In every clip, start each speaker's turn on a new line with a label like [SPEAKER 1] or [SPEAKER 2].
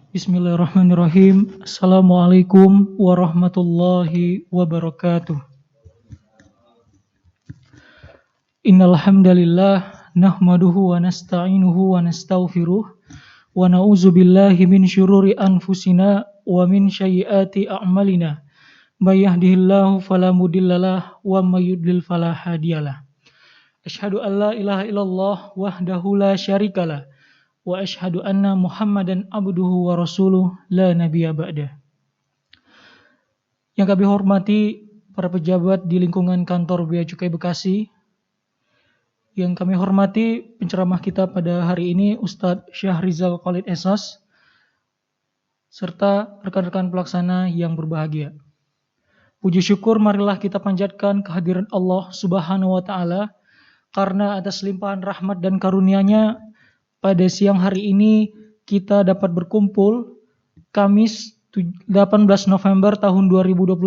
[SPEAKER 1] Bismillahirrahmanirrahim. Assalamualaikum warahmatullahi wabarakatuh. Innal hamdalillah nahmaduhu wa nasta'inuhu wa nastaghfiruh wa na'udzu billahi min syururi anfusina wa min sayyiati a'malina. May yahdihillahu fala mudhillalah wa may yudlil fala hadiyalah. Asyhadu an la ilaha illallah wahdahu la syarikalah wa asyhadu anna Muhammadan abduhu wa rasuluh la nabiyya ba'dah. Yang kami hormati para pejabat di lingkungan kantor Bea Cukai Bekasi. Yang kami hormati penceramah kita pada hari ini Ustadz Syahrizal Khalid Esos serta rekan-rekan pelaksana yang berbahagia. Puji syukur marilah kita panjatkan kehadiran Allah Subhanahu wa taala karena atas limpahan rahmat dan karunia-Nya pada siang hari ini kita dapat berkumpul Kamis 18 November tahun 2021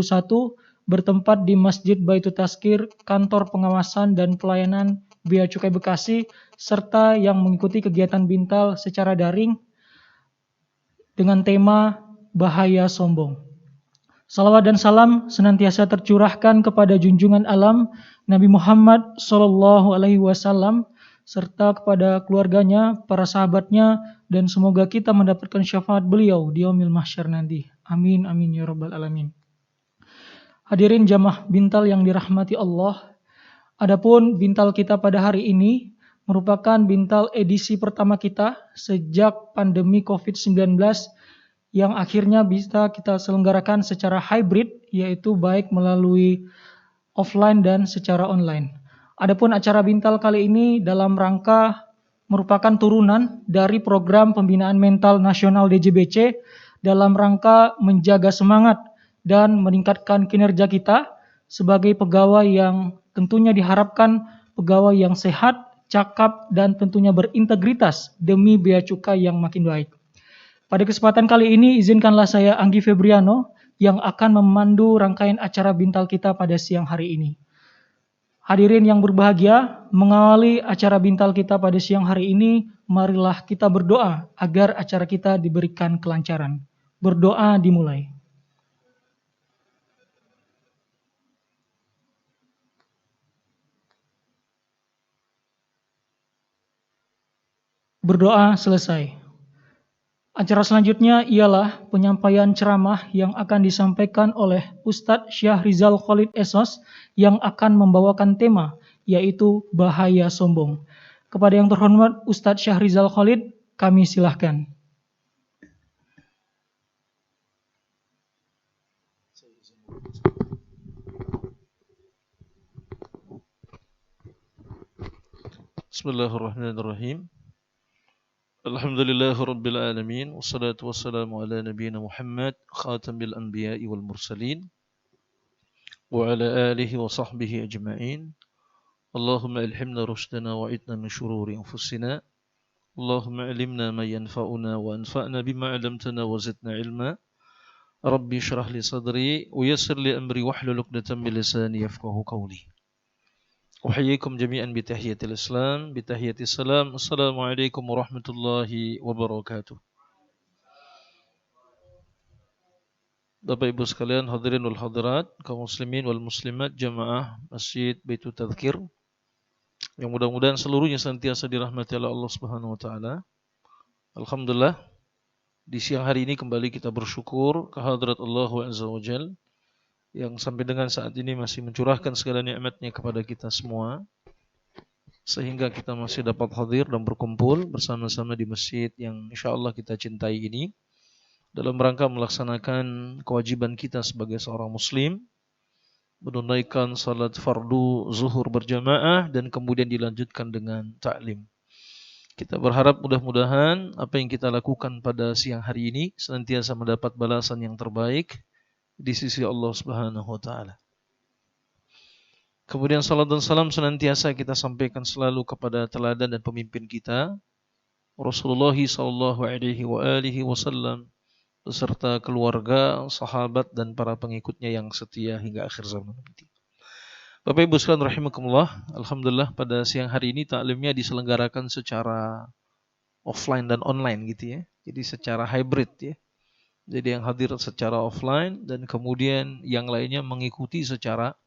[SPEAKER 1] bertempat di Masjid Baitul Tazkir, kantor pengawasan dan pelayanan Bea Cukai Bekasi, serta yang mengikuti kegiatan Bintal secara daring dengan tema Bahaya Sombong. Salawat dan salam senantiasa tercurahkan kepada junjungan alam Nabi Muhammad SAW serta kepada keluarganya, para sahabatnya, dan semoga kita mendapatkan syafaat beliau di yaumil mahsyar nanti. Amin amin ya rabbal alamin. Hadirin jamaah Bintal yang dirahmati Allah. Adapun Bintal kita pada hari ini merupakan Bintal edisi pertama kita sejak pandemi COVID-19 yang akhirnya bisa kita selenggarakan secara hybrid, yaitu baik melalui offline dan secara online. Adapun acara Bintal kali ini dalam rangka merupakan turunan dari program pembinaan mental nasional DJBC dalam rangka menjaga semangat dan meningkatkan kinerja kita sebagai pegawai yang tentunya diharapkan pegawai yang sehat, cakap, dan tentunya berintegritas demi bea cukai yang makin baik. Pada kesempatan kali ini, izinkanlah saya Anggi Febriano yang akan memandu rangkaian acara Bintal kita pada siang hari ini. Hadirin yang berbahagia, mengawali acara Bintal kita pada siang hari ini, marilah kita berdoa agar acara kita diberikan kelancaran. Berdoa dimulai. Berdoa selesai. Acara selanjutnya ialah penyampaian ceramah yang akan disampaikan oleh Ustadz Syahrizal Khalid Esos yang akan membawakan tema yaitu bahaya sombong. Kepada yang terhormat Ustadz Syahrizal Khalid, kami silahkan.
[SPEAKER 2] Bismillahirrahmanirrahim. Alhamdulillahirabbil alamin wassalatu wassalamu ala nabiyyina Muhammad khatamil anbiya'i wal mursalin wa ala alihi wa sahbihi ajma'in. Allahumma ilhimna rushdana wa idna min shururi anfusina. Allahumma alimna ma yanfa'una wa anfa'na bima 'allamtana wa zidna ilma. Rabbi shrah li sadri wa yassir li amri wahlul 'uqdatam min lisani yafqahu qawli. Uhayyikum jami'an bitahiyatil Islam, bitahiyatis salam. Assalamualaikum warahmatullahi wabarakatuh. Bapak Ibu sekalian, hadirin wal hadirat, kaum muslimin wal muslimat, jamaah Masjid Baitul Tazkir yang mudah-mudahan seluruhnya senantiasa dirahmati oleh Allah Subhanahu wa taala. Alhamdulillah, di siang hari ini kembali kita bersyukur kehadrat Allah Azza wa Jalla yang sampai dengan saat ini masih mencurahkan segala nikmat-Nya kepada kita semua, sehingga kita masih dapat hadir dan berkumpul bersama-sama di masjid yang insyaallah kita cintai ini dalam rangka melaksanakan kewajiban kita sebagai seorang muslim, menunaikan salat fardu zuhur berjamaah dan kemudian dilanjutkan dengan ta'lim. Kita berharap mudah-mudahan apa yang kita lakukan pada siang hari ini senantiasa mendapat balasan yang terbaik di sisi Allah Subhanahu wa taala. Kemudian salat dan salam senantiasa kita sampaikan selalu kepada teladan dan pemimpin kita Rasulullah sallallahu alaihi wa alihi wasallam beserta keluarga, sahabat dan para pengikutnya yang setia hingga akhir zaman nanti. Bapak Ibu sekalian rahimakumullah, alhamdulillah pada siang hari ini taklimnya diselenggarakan secara offline dan online gitu ya. Jadi secara hybrid ya. Jadi yang hadir secara offline dan kemudian yang lainnya mengikuti secara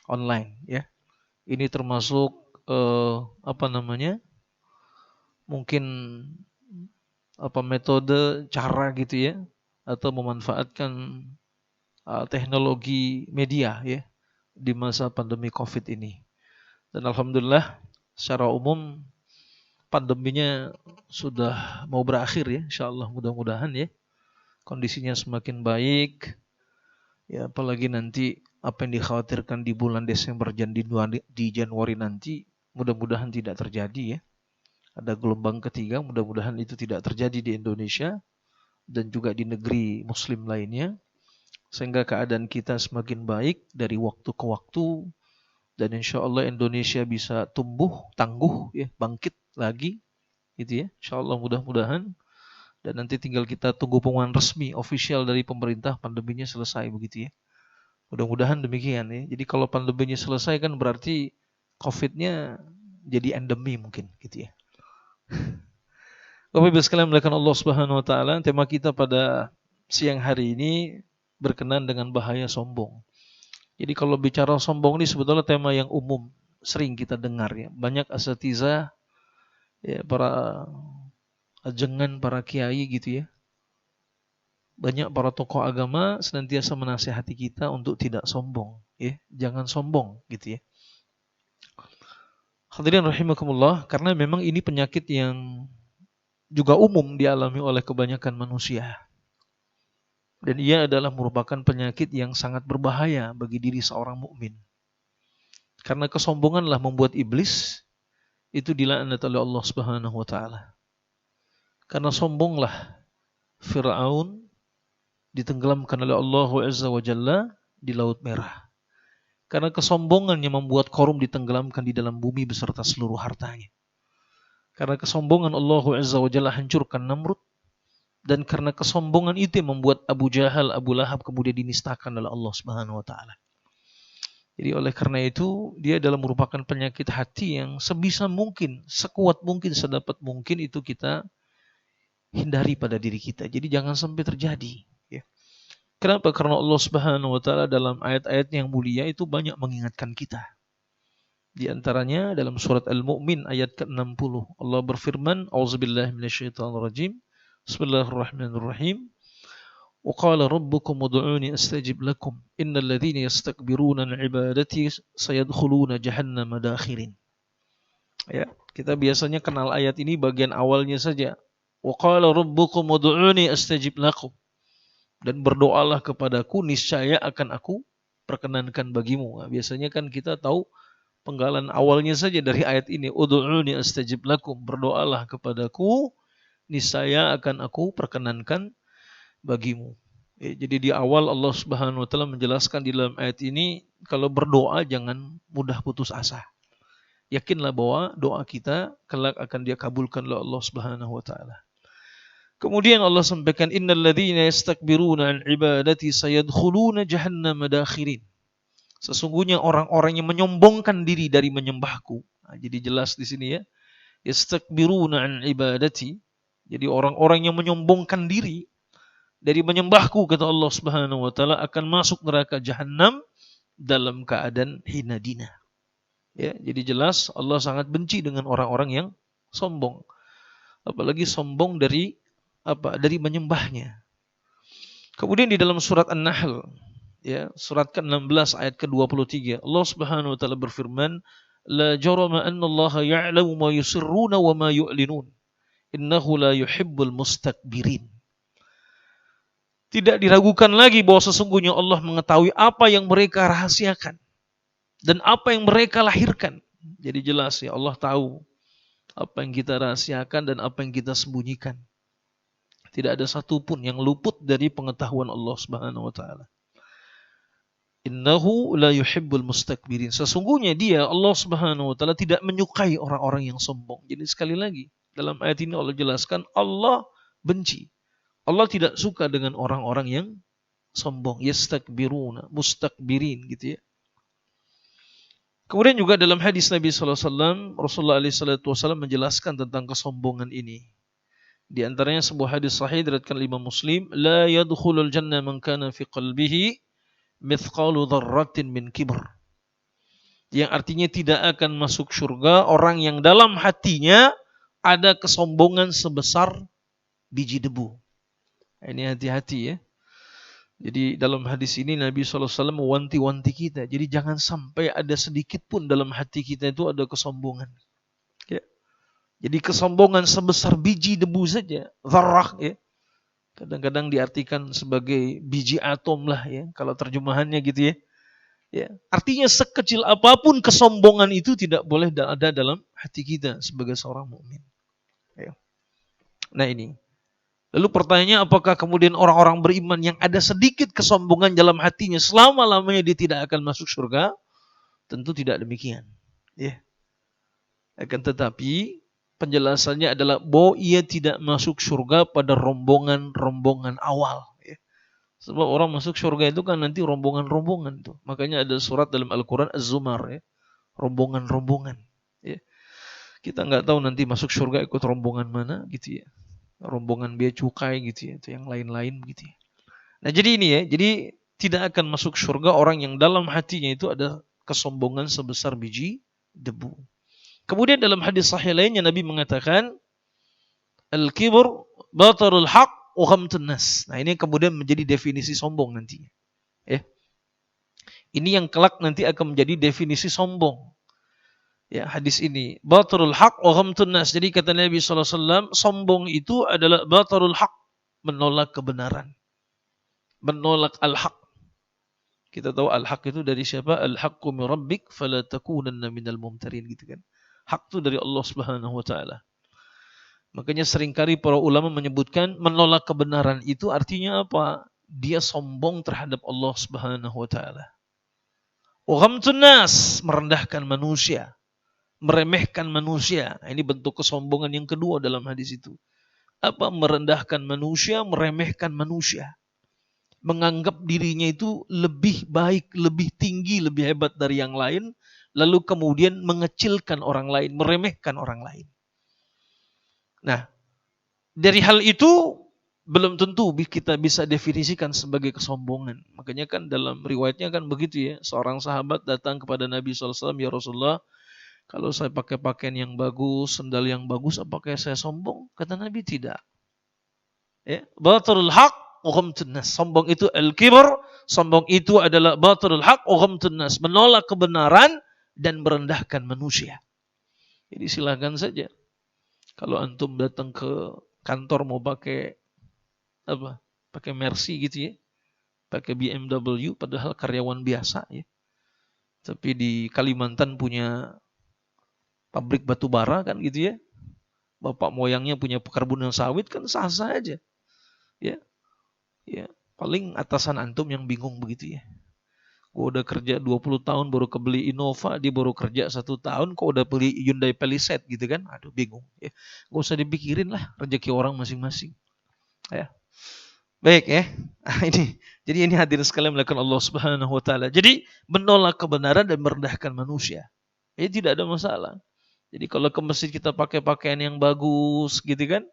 [SPEAKER 2] online ya. Ini termasuk apa namanya? Mungkin apa metode cara gitu ya atau memanfaatkan teknologi media ya di masa pandemi Covid ini. Dan alhamdulillah secara umum pandeminya sudah mau berakhir ya, insyaallah mudah-mudahan ya. Kondisinya semakin baik. Ya apalagi nanti apa yang dikhawatirkan di bulan Desember dan di Januari nanti mudah-mudahan tidak terjadi ya. Ada gelombang ketiga, mudah-mudahan itu tidak terjadi di Indonesia dan juga di negeri muslim lainnya. Sehingga keadaan kita semakin baik dari waktu ke waktu. Dan insya Allah Indonesia bisa tumbuh, tangguh, ya, bangkit lagi. Gitu ya. Insya Allah mudah-mudahan. Dan nanti tinggal kita tunggu pengumuman resmi, official dari pemerintah, pandeminya selesai begitu ya. Mudah-mudahan demikian ya. Jadi kalau pandeminya selesai kan berarti COVID-nya jadi endemi mungkin gitu ya. Bapak Ibu sekalian melakukan Allah Subhanahu wa taala, tema kita pada siang hari ini berkenaan dengan bahaya sombong. Jadi kalau bicara sombong ini sebetulnya tema yang umum, sering kita dengar ya. Banyak asatidzah ya, para ajengan, para kiai gitu ya. Banyak para tokoh agama senantiasa menasihati kita untuk tidak sombong ya. Jangan sombong gitu ya. Hadirin rahimakumullah, karena memang ini penyakit yang juga umum dialami oleh kebanyakan manusia. Dan ia adalah merupakan penyakit yang sangat berbahaya bagi diri seorang mukmin. Karena kesombonganlah membuat iblis itu dilaknat oleh Allah Subhanahu wa taala. Karena sombonglah Fir'aun ditenggelamkan oleh Allah Azza wa Jalla di Laut Merah. Karena kesombongannya membuat Qarum ditenggelamkan di dalam bumi beserta seluruh hartanya. Karena kesombongan Allah Azza wa Jalla hancurkan Namrud. Dan karena kesombongan itu yang membuat Abu Jahal, Abu Lahab kemudian dinistakan oleh Allah Subhanahu wa taala. Jadi oleh karena itu dia adalah merupakan penyakit hati yang sebisa mungkin, sekuat mungkin, sedapat mungkin itu kita hindari pada diri kita. Jadi jangan sampai terjadi. Ya. Kenapa? Karena Allah Subhanahu wa taala dalam ayat-ayat yang mulia itu banyak mengingatkan kita. Di antaranya dalam surat Al-Mu'min ayat ke-60 Allah berfirman, A'udzubillahi minasyaitonirrajim. Bismillahirrahmanirrahim. Wa qala rabbukum ud'uni astajib lakum innal ladzina yastakbiruna 'an 'ibadati sayadkhuluna jahannama dakhirin. Ya, kita biasanya kenal ayat ini bagian awalnya saja. Wa qala rabbukum ud'uni astajib lakum. Dan berdoalah kepadaku niscaya akan aku perkenankan bagimu. Nah, biasanya kan kita tahu penggalan awalnya saja dari ayat ini, ud'uni astajib lakum, berdoalah kepadaku niscaya akan aku perkenankan bagimu. Ya, jadi di awal Allah Subhanahu wa taala menjelaskan di dalam ayat ini kalau berdoa jangan mudah putus asa. Yakinlah bahwa doa kita kelak akan dia kabulkan oleh Allah Subhanahu wa taala. Kemudian Allah sampaikan innal ladzina yastakbiruna an ibadati sayadkhuluna jahannama dakhirin. Sesungguhnya orang-orang yang menyombongkan diri dari menyembahku. Nah, jadi jelas di sini ya. Yastakbiruna an ibadati. Jadi orang-orang yang menyombongkan diri dari menyembahku kata Allah Subhanahu wa taala akan masuk neraka jahanam dalam keadaan hina dina. Ya, jadi jelas Allah sangat benci dengan orang-orang yang sombong. Apalagi sombong dari dari menyembahnya. Kemudian di dalam surat An-Nahl ya, surat ke-16 ayat ke-23 Allah Subhanahu wa taala berfirman, la jarama anna Allah ya'lamu ma yusirruna wa ma yu'linun. Innahu la yuhibbul mustakbirin. Tidak diragukan lagi bahwa sesungguhnya Allah mengetahui apa yang mereka rahasiakan dan apa yang mereka lahirkan. Jadi jelas ya Allah tahu apa yang kita rahasiakan dan apa yang kita sembunyikan. Tidak ada satupun yang luput dari pengetahuan Allah Subhanahu wa taala. Innahu la yuhibbul mustakbirin. Sesungguhnya dia Allah Subhanahu wa taala tidak menyukai orang-orang yang sombong. Jadi sekali lagi dalam ayat ini Allah jelaskan Allah benci. Allah tidak suka dengan orang-orang yang sombong, yastakbiruna, mustakbirin gitu ya. Kemudian juga dalam hadis Nabi sallallahu alaihi wasallam, Rasulullah alaihi wasallam menjelaskan tentang kesombongan ini. Di antaranya sebuah hadis sahih diriwayatkan Imam Muslim, la yadkhulul jannah man kana fi qalbihi mithqalu dzarratin min kibr. Yang artinya tidak akan masuk surga orang yang dalam hatinya ada kesombongan sebesar biji debu. Ini hati-hati ya. Jadi dalam hadis ini Nabi SAW mewanti-wanti kita. Jadi jangan sampai ada sedikit pun dalam hati kita itu ada kesombongan. Ya. Jadi kesombongan sebesar biji debu saja, zarrah ya. Kadang-kadang diartikan sebagai biji atom lah ya, kalau terjemahannya gitu ya. Ya. Artinya sekecil apapun kesombongan itu tidak boleh ada dalam hati kita sebagai seorang mukmin. Ya. Nah ini. Lalu pertanyaannya, apakah kemudian orang-orang beriman yang ada sedikit kesombongan dalam hatinya selama-lamanya dia tidak akan masuk surga? Tentu tidak demikian. Ya. Akan tetapi penjelasannya adalah bahwa ia tidak masuk surga pada rombongan-rombongan awal. Ya. Sebab orang masuk surga itu kan nanti rombongan-rombongan tuh. Makanya ada surat dalam Al-Quran Az-Zumar ya. Rombongan-rombongan. Ya. Kita nggak tahu nanti masuk surga ikut rombongan mana gitu ya. Rombongan bea cukai gitu ya, itu yang lain-lain gitu ya. Nah jadi ini ya, jadi tidak akan masuk surga orang yang dalam hatinya itu ada kesombongan sebesar biji debu. Kemudian dalam hadis sahih lainnya Nabi mengatakan, al-kibr batarul haq wa ghamtun nas. Nah ini kemudian menjadi definisi sombong nantinya. Ya. Ini yang kelak nanti akan menjadi definisi sombong. Ya, hadis ini batarul haq wa ghamtun nas. Jadi kata Nabi SAW, sombong itu adalah batarul haq, menolak kebenaran, menolak al-haq. Kita tahu al-haq itu dari siapa? Al-haqqu min rabbik fala takunanna minal mumtarin gitu kan. Hak itu dari Allah Subhanahu wa taala. Makanya seringkali para ulama menyebutkan menolak kebenaran itu artinya apa? Dia sombong terhadap Allah Subhanahu wa taala. Wa ghamtun nas, merendahkan manusia, meremehkan manusia. Nah, ini bentuk kesombongan yang kedua dalam hadis itu. Apa? Merendahkan manusia, meremehkan manusia. Menganggap dirinya itu lebih baik, lebih tinggi, lebih hebat dari yang lain. Lalu kemudian mengecilkan orang lain, meremehkan orang lain. Nah, dari hal itu belum tentu kita bisa definisikan sebagai kesombongan. Makanya kan dalam riwayatnya kan begitu ya. Seorang sahabat datang kepada Nabi SAW, ya Rasulullah, kalau saya pakai pakaian yang bagus, sendal yang bagus, apakah saya sombong? Kata Nabi, tidak. Ya, batarul haq wa ghamtun nas. Sombong itu al-kibr, sombong itu adalah batarul haq wa ghamtun nas, menolak kebenaran dan merendahkan manusia. Jadi silakan saja. Kalau antum datang ke kantor mau pakai apa? Pakai Mercy gitu ya. Pakai BMW padahal karyawan biasa ya. Tapi di Kalimantan punya pabrik batu bara kan gitu ya. Bapak moyangnya punya perkebunan sawit kan sah-sah aja. Ya. Ya, paling atasan antum yang bingung begitu ya. Gua udah kerja 20 tahun baru kebeli Innova, dia baru kerja 1 tahun kok udah beli Hyundai Palisade gitu kan. Aduh bingung ya. Gak usah dipikirin lah, rezeki orang masing-masing. Ya. Baik ya. Jadi ini hadirin sekalian melakukan Allah Subhanahu wa taala. Jadi menolak kebenaran dan merendahkan manusia. Ini tidak ada masalah. Jadi kalau ke masjid kita pakai pakaian yang bagus gitu kan.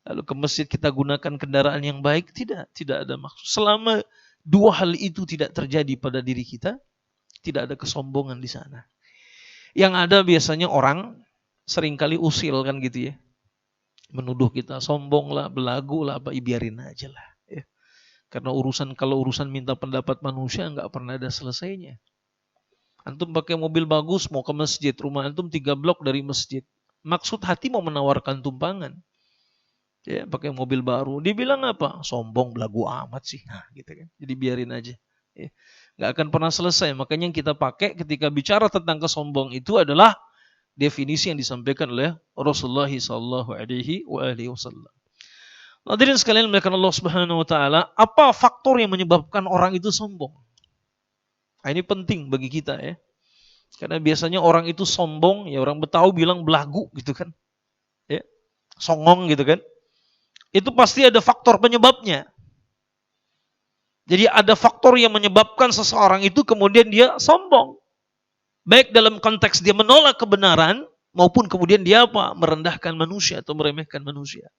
[SPEAKER 2] Lalu ke masjid kita gunakan kendaraan yang baik, tidak ada maksud. Selama dua hal itu tidak terjadi pada diri kita, tidak ada kesombongan di sana. Yang ada biasanya orang seringkali usil kan gitu ya. Menuduh kita sombong lah, belagu lah, apa biarin aja lah. Ya. Karena kalau urusan minta pendapat manusia nggak pernah ada selesainya. Antum pakai mobil bagus mau ke masjid, rumah antum 3 blok dari masjid. Maksud hati mau menawarkan tumpangan. Ya, pakai mobil baru. Dibilang apa? Sombong, belagu amat sih. Nah, gitu kan. Jadi biarin aja. Ya. Nggak akan pernah selesai. Makanya yang kita pakai ketika bicara tentang kesombong itu adalah definisi yang disampaikan oleh Rasulullah SAW. Hadirin sekalian melakukan Allah Subhanahu Wa Taala, apa faktor yang menyebabkan orang itu sombong? Nah, ini penting bagi kita ya. Karena biasanya orang itu sombong, ya orang Betawi bilang belagu gitu kan. Ya. Songong gitu kan. Itu pasti ada faktor penyebabnya. Jadi ada faktor yang menyebabkan seseorang itu kemudian dia sombong. Baik dalam konteks dia menolak kebenaran, maupun kemudian dia apa? Merendahkan manusia atau meremehkan manusia.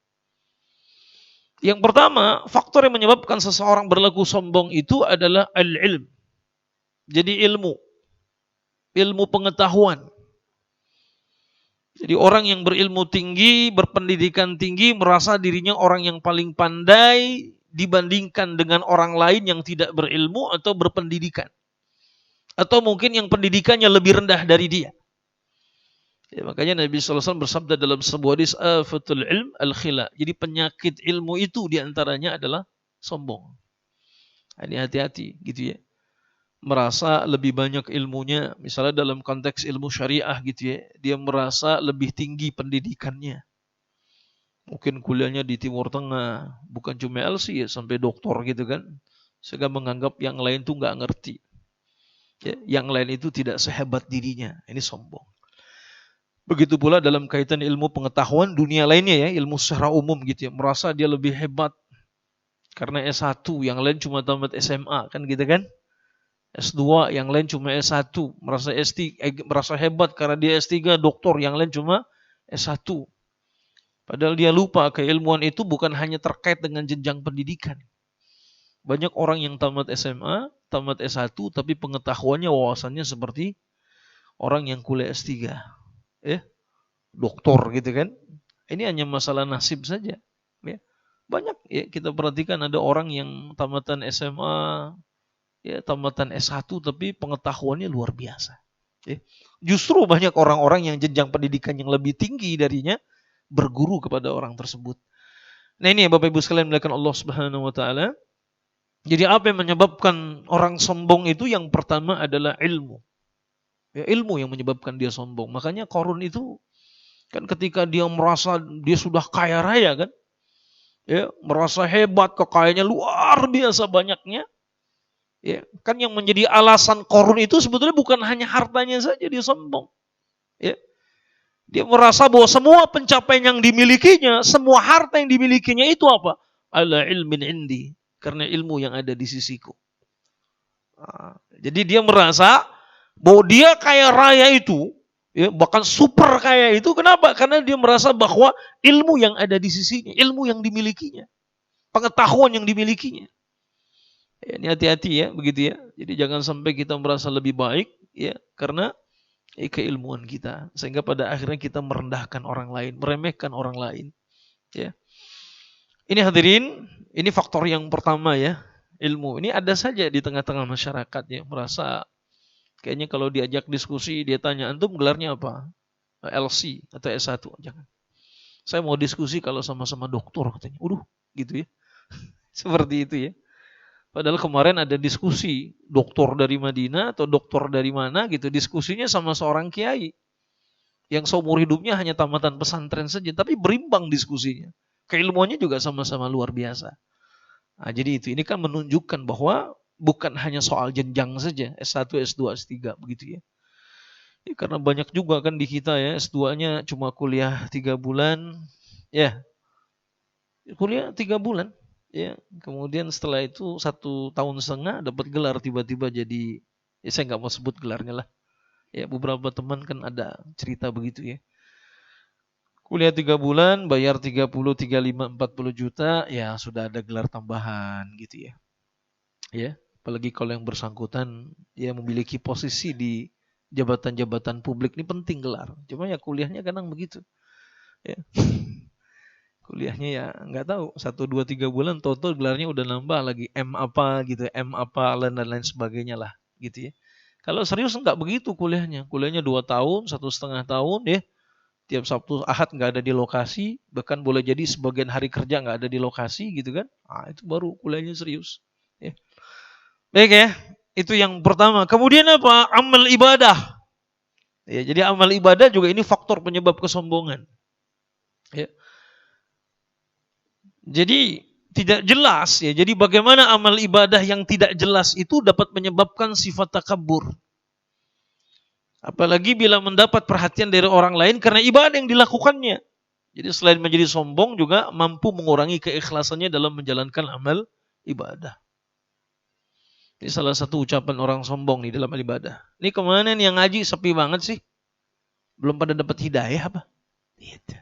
[SPEAKER 2] Yang pertama, faktor yang menyebabkan seseorang berlaku sombong itu adalah al-ilm. Jadi ilmu pengetahuan. Jadi orang yang berilmu tinggi, berpendidikan tinggi, merasa dirinya orang yang paling pandai dibandingkan dengan orang lain yang tidak berilmu atau berpendidikan. Atau mungkin yang pendidikannya lebih rendah dari dia. Ya, makanya Nabi SAW bersabda dalam sebuah hadis, afatul ilm al-khila. Jadi penyakit ilmu itu diantaranya adalah sombong. Ini hati-hati gitu ya. Merasa lebih banyak ilmunya, misalnya dalam konteks ilmu syariah gitu ya, dia merasa lebih tinggi pendidikannya. Mungkin kuliahnya di Timur Tengah, bukan cuma LC ya, sampai doktor gitu kan. Sehingga menganggap yang lain tuh nggak ngerti. Ya, yang lain itu tidak sehebat dirinya. Ini sombong. Begitu pula dalam kaitan ilmu pengetahuan dunia lainnya ya, ilmu secara umum gitu ya. Merasa dia lebih hebat karena S1, yang lain cuma tamat SMA kan gitu kan. S2, yang lain cuma S1, merasa merasa hebat karena dia S3, doktor, yang lain cuma S1. Padahal dia lupa keilmuan itu bukan hanya terkait dengan jenjang pendidikan. Banyak orang yang tamat SMA, tamat S1, tapi pengetahuannya, wawasannya seperti orang yang kuliah S3. Ya, doktor gitu kan. Ini hanya masalah nasib saja. Ya. Banyak ya kita perhatikan ada orang yang tamatan SMA, ya tamatan S1 tapi pengetahuannya luar biasa. Ya. Justru banyak orang-orang yang jenjang pendidikan yang lebih tinggi darinya berguru kepada orang tersebut. Nah ini ya Bapak Ibu sekalian melihatkan Allah Subhanahu wa taala. Jadi apa yang menyebabkan orang sombong itu? Yang pertama adalah ilmu. Ya, ilmu yang menyebabkan dia sombong. Makanya Qarun itu kan ketika dia merasa dia sudah kaya raya kan, ya merasa hebat, kekayaannya luar biasa banyaknya. Ya, kan yang menjadi alasan Qarun itu sebetulnya bukan hanya hartanya saja dia sombong. Ya. Dia merasa bahwa semua pencapaian yang dimilikinya, semua harta yang dimilikinya itu apa? Ala ilmin indi. Karena ilmu yang ada di sisiku. Nah, jadi dia merasa bahwa dia kaya raya itu, ya, bahkan super kaya itu, kenapa? Karena dia merasa bahwa ilmu yang ada di sisinya, ilmu yang dimilikinya, pengetahuan yang dimilikinya. Ya, ini hati-hati ya, begitu ya. Jadi jangan sampai kita merasa lebih baik, ya, karena keilmuan kita, sehingga pada akhirnya kita merendahkan orang lain, meremehkan orang lain. Ya. Ini hadirin, ini faktor yang pertama ya, ilmu. Ini ada saja di tengah-tengah masyarakat yang merasa kayaknya kalau diajak diskusi, dia tanya, antum gelarnya apa? LC atau S1, jangan. Saya mau diskusi kalau sama-sama doktor katanya. Gitu ya. Seperti itu ya. Padahal kemarin ada diskusi doktor dari Madinah atau doktor dari mana gitu, diskusinya sama seorang kiai yang seumur hidupnya hanya tamatan pesantren saja, tapi berimbang diskusinya. Keilmuannya juga sama-sama luar biasa. Nah, jadi itu, ini kan menunjukkan bahwa bukan hanya soal jenjang saja, S1, S2, S3 begitu ya. Ya, karena banyak juga kan di kita ya, S2-nya cuma kuliah 3 bulan, ya kuliah 3 bulan, ya kemudian setelah itu 1,5 tahun dapat gelar tiba-tiba jadi, ya saya nggak mau sebut gelarnya lah. Ya beberapa teman kan ada cerita begitu ya. Kuliah 3 bulan, bayar 30, 35, 40 juta, ya sudah ada gelar tambahan gitu ya. Ya, apalagi kalau yang bersangkutan ya memiliki posisi di jabatan-jabatan publik, ini penting gelar. Cuma ya kuliahnya kadang begitu. Ya. Kuliahnya ya nggak tahu 1, 2, 3 bulan total gelarnya udah nambah lagi M apa gitu, M apa dan lain sebagainya lah gitu ya. Kalau serius nggak begitu kuliahnya. Kuliahnya 2 tahun, 1,5 tahun ya. Tiap Sabtu Ahad nggak ada di lokasi, bahkan boleh jadi sebagian hari kerja nggak ada di lokasi gitu kan. Ah itu baru kuliahnya serius. Ya. Baik ya, itu yang pertama. Kemudian apa? Amal ibadah. Ya, jadi amal ibadah juga ini faktor penyebab kesombongan. Ya. Jadi tidak jelas ya. Jadi bagaimana amal ibadah yang tidak jelas itu dapat menyebabkan sifat takabur. Apalagi bila mendapat perhatian dari orang lain karena ibadah yang dilakukannya. Jadi selain menjadi sombong juga mampu mengurangi keikhlasannya dalam menjalankan amal ibadah. Ini salah satu ucapan orang sombong nih dalam ibadah. Ini kemana nih yang ngaji sepi banget sih? Belum pada dapat hidayah apa? Gitu.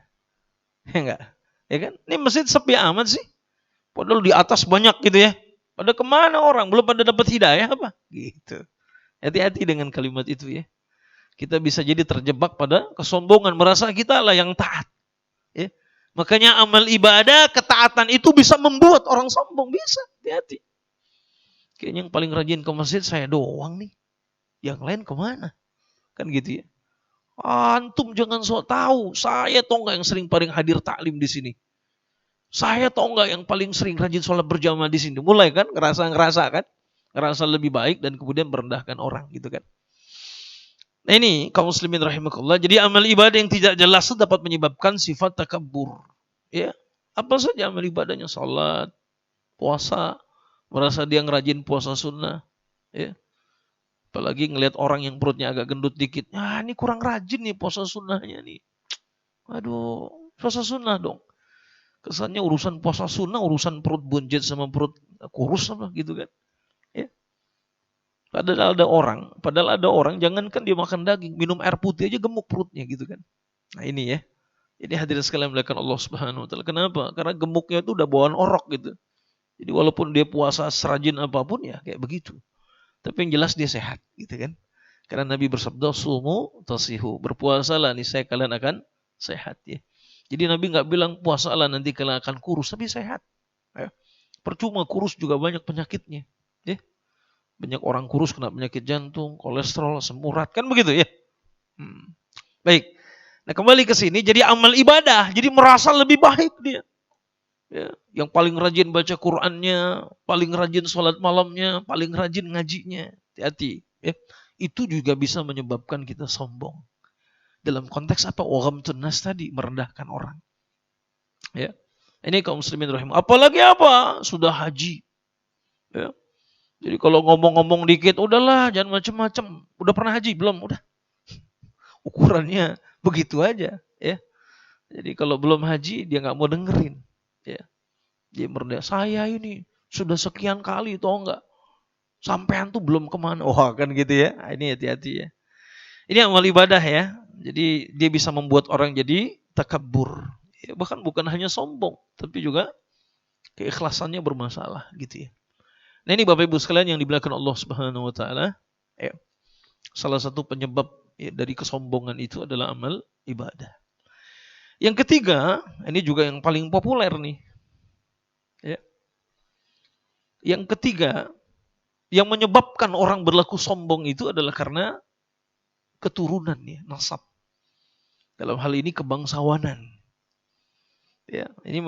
[SPEAKER 2] Ya enggak? Ya kan? Ini masjid sepi amat sih. Padahal di atas banyak gitu ya. Pada kemana orang? Belum pada dapat hidayah apa? Gitu. Hati-hati dengan kalimat itu ya. Kita bisa jadi terjebak pada kesombongan, merasa kita lah yang taat. Ya. Makanya amal ibadah, ketaatan itu bisa membuat orang sombong. Bisa, hati-hati. Kayaknya yang paling rajin ke masjid saya doang nih. Yang lain kemana? Kan gitu ya. Antum jangan sok tahu. Saya tau nggak yang sering paling hadir taklim di sini. Saya tau nggak yang paling sering rajin sholat berjamaah di sini. Mulai kan ngerasa kan, ngerasa lebih baik dan kemudian merendahkan orang gitu kan. Nah ini kaum muslimin rahimakumullah. Jadi amal ibadah yang tidak jelas itu dapat menyebabkan sifat takabur. Ya, apa saja amal ibadahnya, sholat, puasa, merasa dia ngerajin puasa sunnah. Ya, apalagi ngelihat orang yang perutnya agak gendut dikit. Ah ini kurang rajin nih puasa sunnahnya nih. Aduh, puasa sunnah dong. Kesannya urusan puasa sunnah, urusan perut buncit sama perut kurus sama gitu kan. Ya. Padahal ada orang, jangankan dia makan daging, minum air putih aja gemuk perutnya gitu kan. Nah ini ya. Ini hadirin sekalian melakukan Allah Subhanahu wa taala. Kenapa? Karena gemuknya itu udah bawaan orok gitu. Jadi walaupun dia puasa serajin apapun ya kayak begitu. Tapi yang jelas dia sehat gitu kan. Karena Nabi bersabda, "Sumu tasihu." Berpuasalah nih saya kalian akan sehat ya. Jadi Nabi nggak bilang puasalah nanti kalian akan kurus, tapi sehat. Ya. Percuma kurus juga banyak penyakitnya. Ya. Banyak orang kurus kena penyakit jantung, kolesterol, asam urat, kan begitu ya. Baik. Nah kembali ke sini, jadi amal ibadah, jadi merasa lebih baik dia. Ya, yang paling rajin baca Qur'annya, paling rajin sholat malamnya, paling rajin ngajinya. Hati-hati. Ya. Itu juga bisa menyebabkan kita sombong. Dalam konteks apa? Waghamtun nas tadi, merendahkan orang. Ya. Ini kaum muslimin rahimah. Apalagi apa? Sudah haji. Ya. Jadi kalau ngomong-ngomong dikit, udahlah jangan macem-macem. Udah pernah haji? Belum? Udah. Ukurannya begitu aja. Ya. Jadi kalau belum haji, dia nggak mau dengerin. Ya. Dia merendah, saya ini sudah sekian kali, tau nggak? Sampean tuh belum kemana. Wah kan gitu ya. Ini hati-hati ya. Ini amal ibadah ya. Jadi dia bisa membuat orang jadi takabur. Ya, bahkan bukan hanya sombong, tapi juga keikhlasannya bermasalah gitu ya. Nah ini Bapak Ibu sekalian yang dimuliakan Allah Subhanahu wa taala, ya. Salah satu penyebab ya, dari kesombongan itu adalah amal ibadah. Yang ketiga, ini juga yang paling populer nih. Ya. Yang ketiga, yang menyebabkan orang berlaku sombong itu adalah karena keturunan ya, nasab. Dalam hal ini kebangsawanan. Ya, ini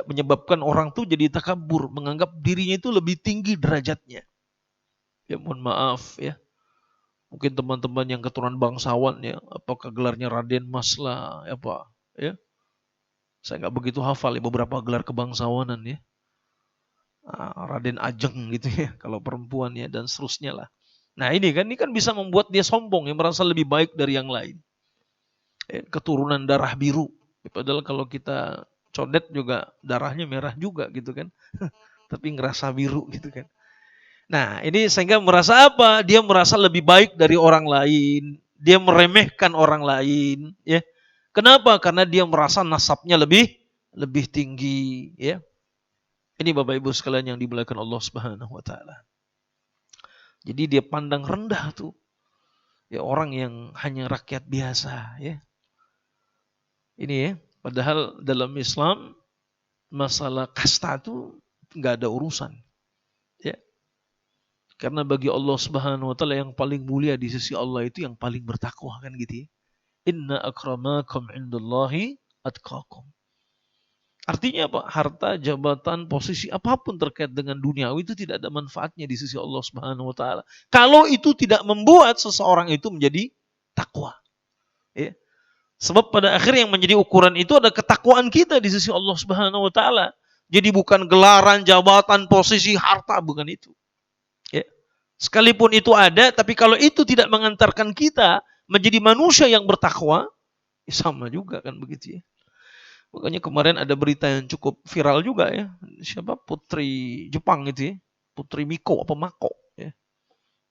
[SPEAKER 2] menyebabkan orang tuh jadi takabur, menganggap dirinya itu lebih tinggi derajatnya. Ya mohon maaf ya. Mungkin teman-teman yang keturunan bangsawan ya, apakah gelarnya Raden Mas lah, apa ya. Saya nggak begitu hafal ya beberapa gelar kebangsawanan ya. Raden Ajeng gitu ya, kalau perempuan ya dan seterusnya lah. Nah ini kan bisa membuat dia sombong, ya merasa lebih baik dari yang lain. Keturunan darah biru, padahal kalau kita codet juga darahnya merah juga gitu kan, tapi ngerasa biru gitu kan. Nah ini sehingga merasa apa? Dia merasa lebih baik dari orang lain, dia meremehkan orang lain, ya. Kenapa? Karena dia merasa nasabnya lebih tinggi, ya. Ini Bapak Ibu sekalian yang dimuliakan Allah Subhanahu wa taala. Jadi dia pandang rendah tuh ya orang yang hanya rakyat biasa ya. Ini ya, padahal dalam Islam masalah kasta itu enggak ada urusan. Ya. Karena bagi Allah Subhanahu wa taala yang paling mulia di sisi Allah itu yang paling bertakwa kan gitu ya. Inna akramakum indallahi atqakum. Artinya apa? Harta, jabatan, posisi apapun terkait dengan duniawi itu tidak ada manfaatnya di sisi Allah Subhanahu wa taala. Kalau itu tidak membuat seseorang itu menjadi takwa. Ya. Sebab pada akhirnya yang menjadi ukuran itu adalah ketakwaan kita di sisi Allah Subhanahu wa taala. Jadi bukan gelaran, jabatan, posisi, harta, bukan itu. Ya. Sekalipun itu ada, tapi kalau itu tidak mengantarkan kita menjadi manusia yang bertakwa, ya sama juga kan begitu ya. Makanya kemarin ada berita yang cukup viral juga ya. Siapa? Putri Jepang itu ya. Putri Miko apa Mako ya.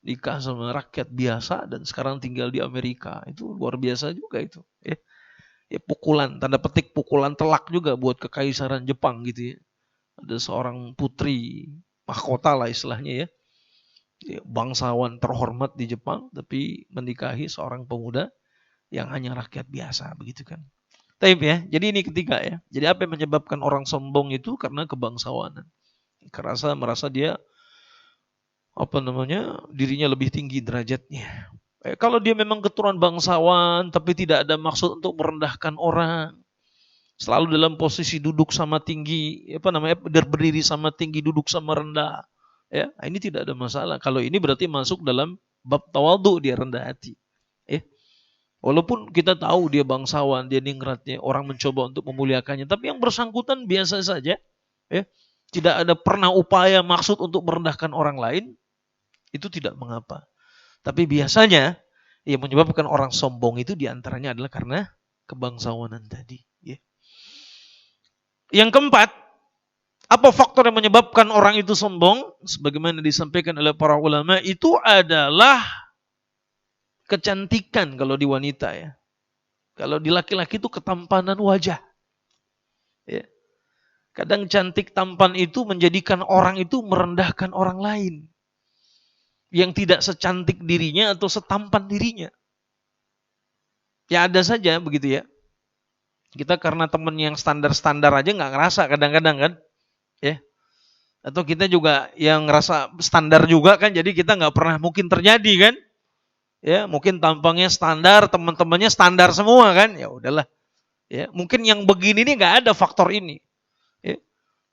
[SPEAKER 2] Nikah sama rakyat biasa dan sekarang tinggal di Amerika. Itu luar biasa juga itu ya. Ya pukulan, tanda petik pukulan telak juga buat kekaisaran Jepang gitu ya. Ada seorang putri mahkota lah istilahnya ya. Bangsawan terhormat di Jepang, tapi menikahi seorang pemuda yang hanya rakyat biasa, begitu kan. Taib ya. Jadi ini ketiga ya. Jadi apa yang menyebabkan orang sombong itu karena kebangsawanan. Merasa dia dirinya lebih tinggi derajatnya. Kalau dia memang keturunan bangsawan tapi tidak ada maksud untuk merendahkan orang, selalu dalam posisi duduk sama tinggi, berdiri sama tinggi, duduk sama rendah. Ya, ini tidak ada masalah. Kalau ini berarti masuk dalam bab tawadhu, dia rendah hati. Walaupun kita tahu dia bangsawan, dia ningratnya, orang mencoba untuk memuliakannya, tapi yang bersangkutan biasa saja, ya, tidak ada pernah upaya maksud untuk merendahkan orang lain, itu tidak mengapa. Tapi biasanya yang menyebabkan orang sombong itu diantaranya adalah karena kebangsawanan tadi. Ya. Yang keempat, apa faktor yang menyebabkan orang itu sombong? Sebagaimana disampaikan oleh para ulama, itu adalah kecantikan kalau di wanita ya. Kalau di laki-laki itu ketampanan wajah. Ya. Kadang cantik tampan itu menjadikan orang itu merendahkan orang lain. Yang tidak secantik dirinya atau setampan dirinya. Ya ada saja begitu ya. Kita karena temen yang standar-standar aja nggak ngerasa kadang-kadang kan. Ya. Atau kita juga yang ngerasa standar juga kan. Jadi kita nggak pernah mungkin terjadi kan. Ya, mungkin tampangnya standar, teman-temannya standar semua kan. Ya udahlah. Ya, mungkin yang begini nih nggak ada faktor ini. Ya.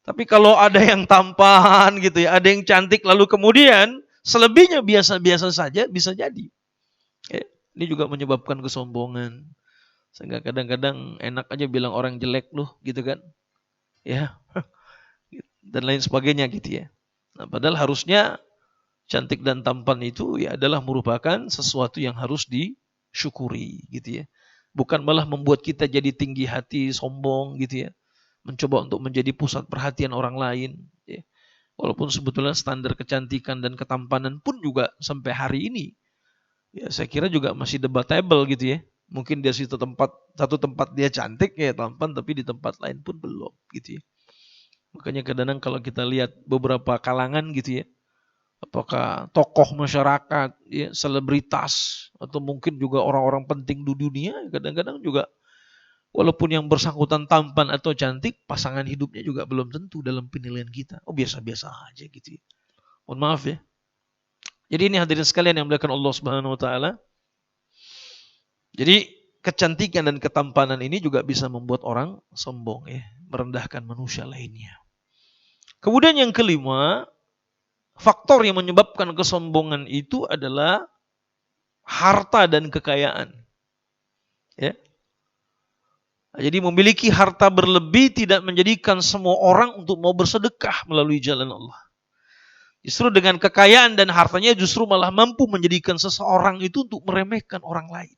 [SPEAKER 2] Tapi kalau ada yang tampan gitu ya, ada yang cantik lalu kemudian selebihnya biasa-biasa saja bisa jadi. Ya. Ini juga menyebabkan kesombongan. Sehingga kadang-kadang enak aja bilang orang jelek loh gitu kan. Ya. Dan lain sebagainya gitu ya. Nah, padahal harusnya cantik dan tampan itu ya adalah merupakan sesuatu yang harus disyukuri gitu ya. Bukan malah membuat kita jadi tinggi hati, sombong gitu ya. Mencoba untuk menjadi pusat perhatian orang lain. Ya. Walaupun sebetulnya standar kecantikan dan ketampanan pun juga sampai hari ini, ya saya kira juga masih debatable gitu ya. Mungkin di satu tempat dia cantik ya tampan, tapi di tempat lain pun belum gitu ya. Makanya kadang-kadang kalau kita lihat beberapa kalangan gitu ya, apakah tokoh masyarakat, ya, selebritas, atau mungkin juga orang-orang penting di dunia, kadang-kadang juga walaupun yang bersangkutan tampan atau cantik, pasangan hidupnya juga belum tentu dalam penilaian kita. Oh biasa-biasa aja gitu ya. Mohon maaf ya. Jadi ini hadirin sekalian yang dimuliakan Allah Subhanahu wa taala. Jadi kecantikan dan ketampanan ini juga bisa membuat orang sombong ya, merendahkan manusia lainnya. Kemudian yang kelima, faktor yang menyebabkan kesombongan itu adalah harta dan kekayaan. Ya. Jadi memiliki harta berlebih tidak menjadikan semua orang untuk mau bersedekah melalui jalan Allah. Justru dengan kekayaan dan hartanya justru malah mampu menjadikan seseorang itu untuk meremehkan orang lain.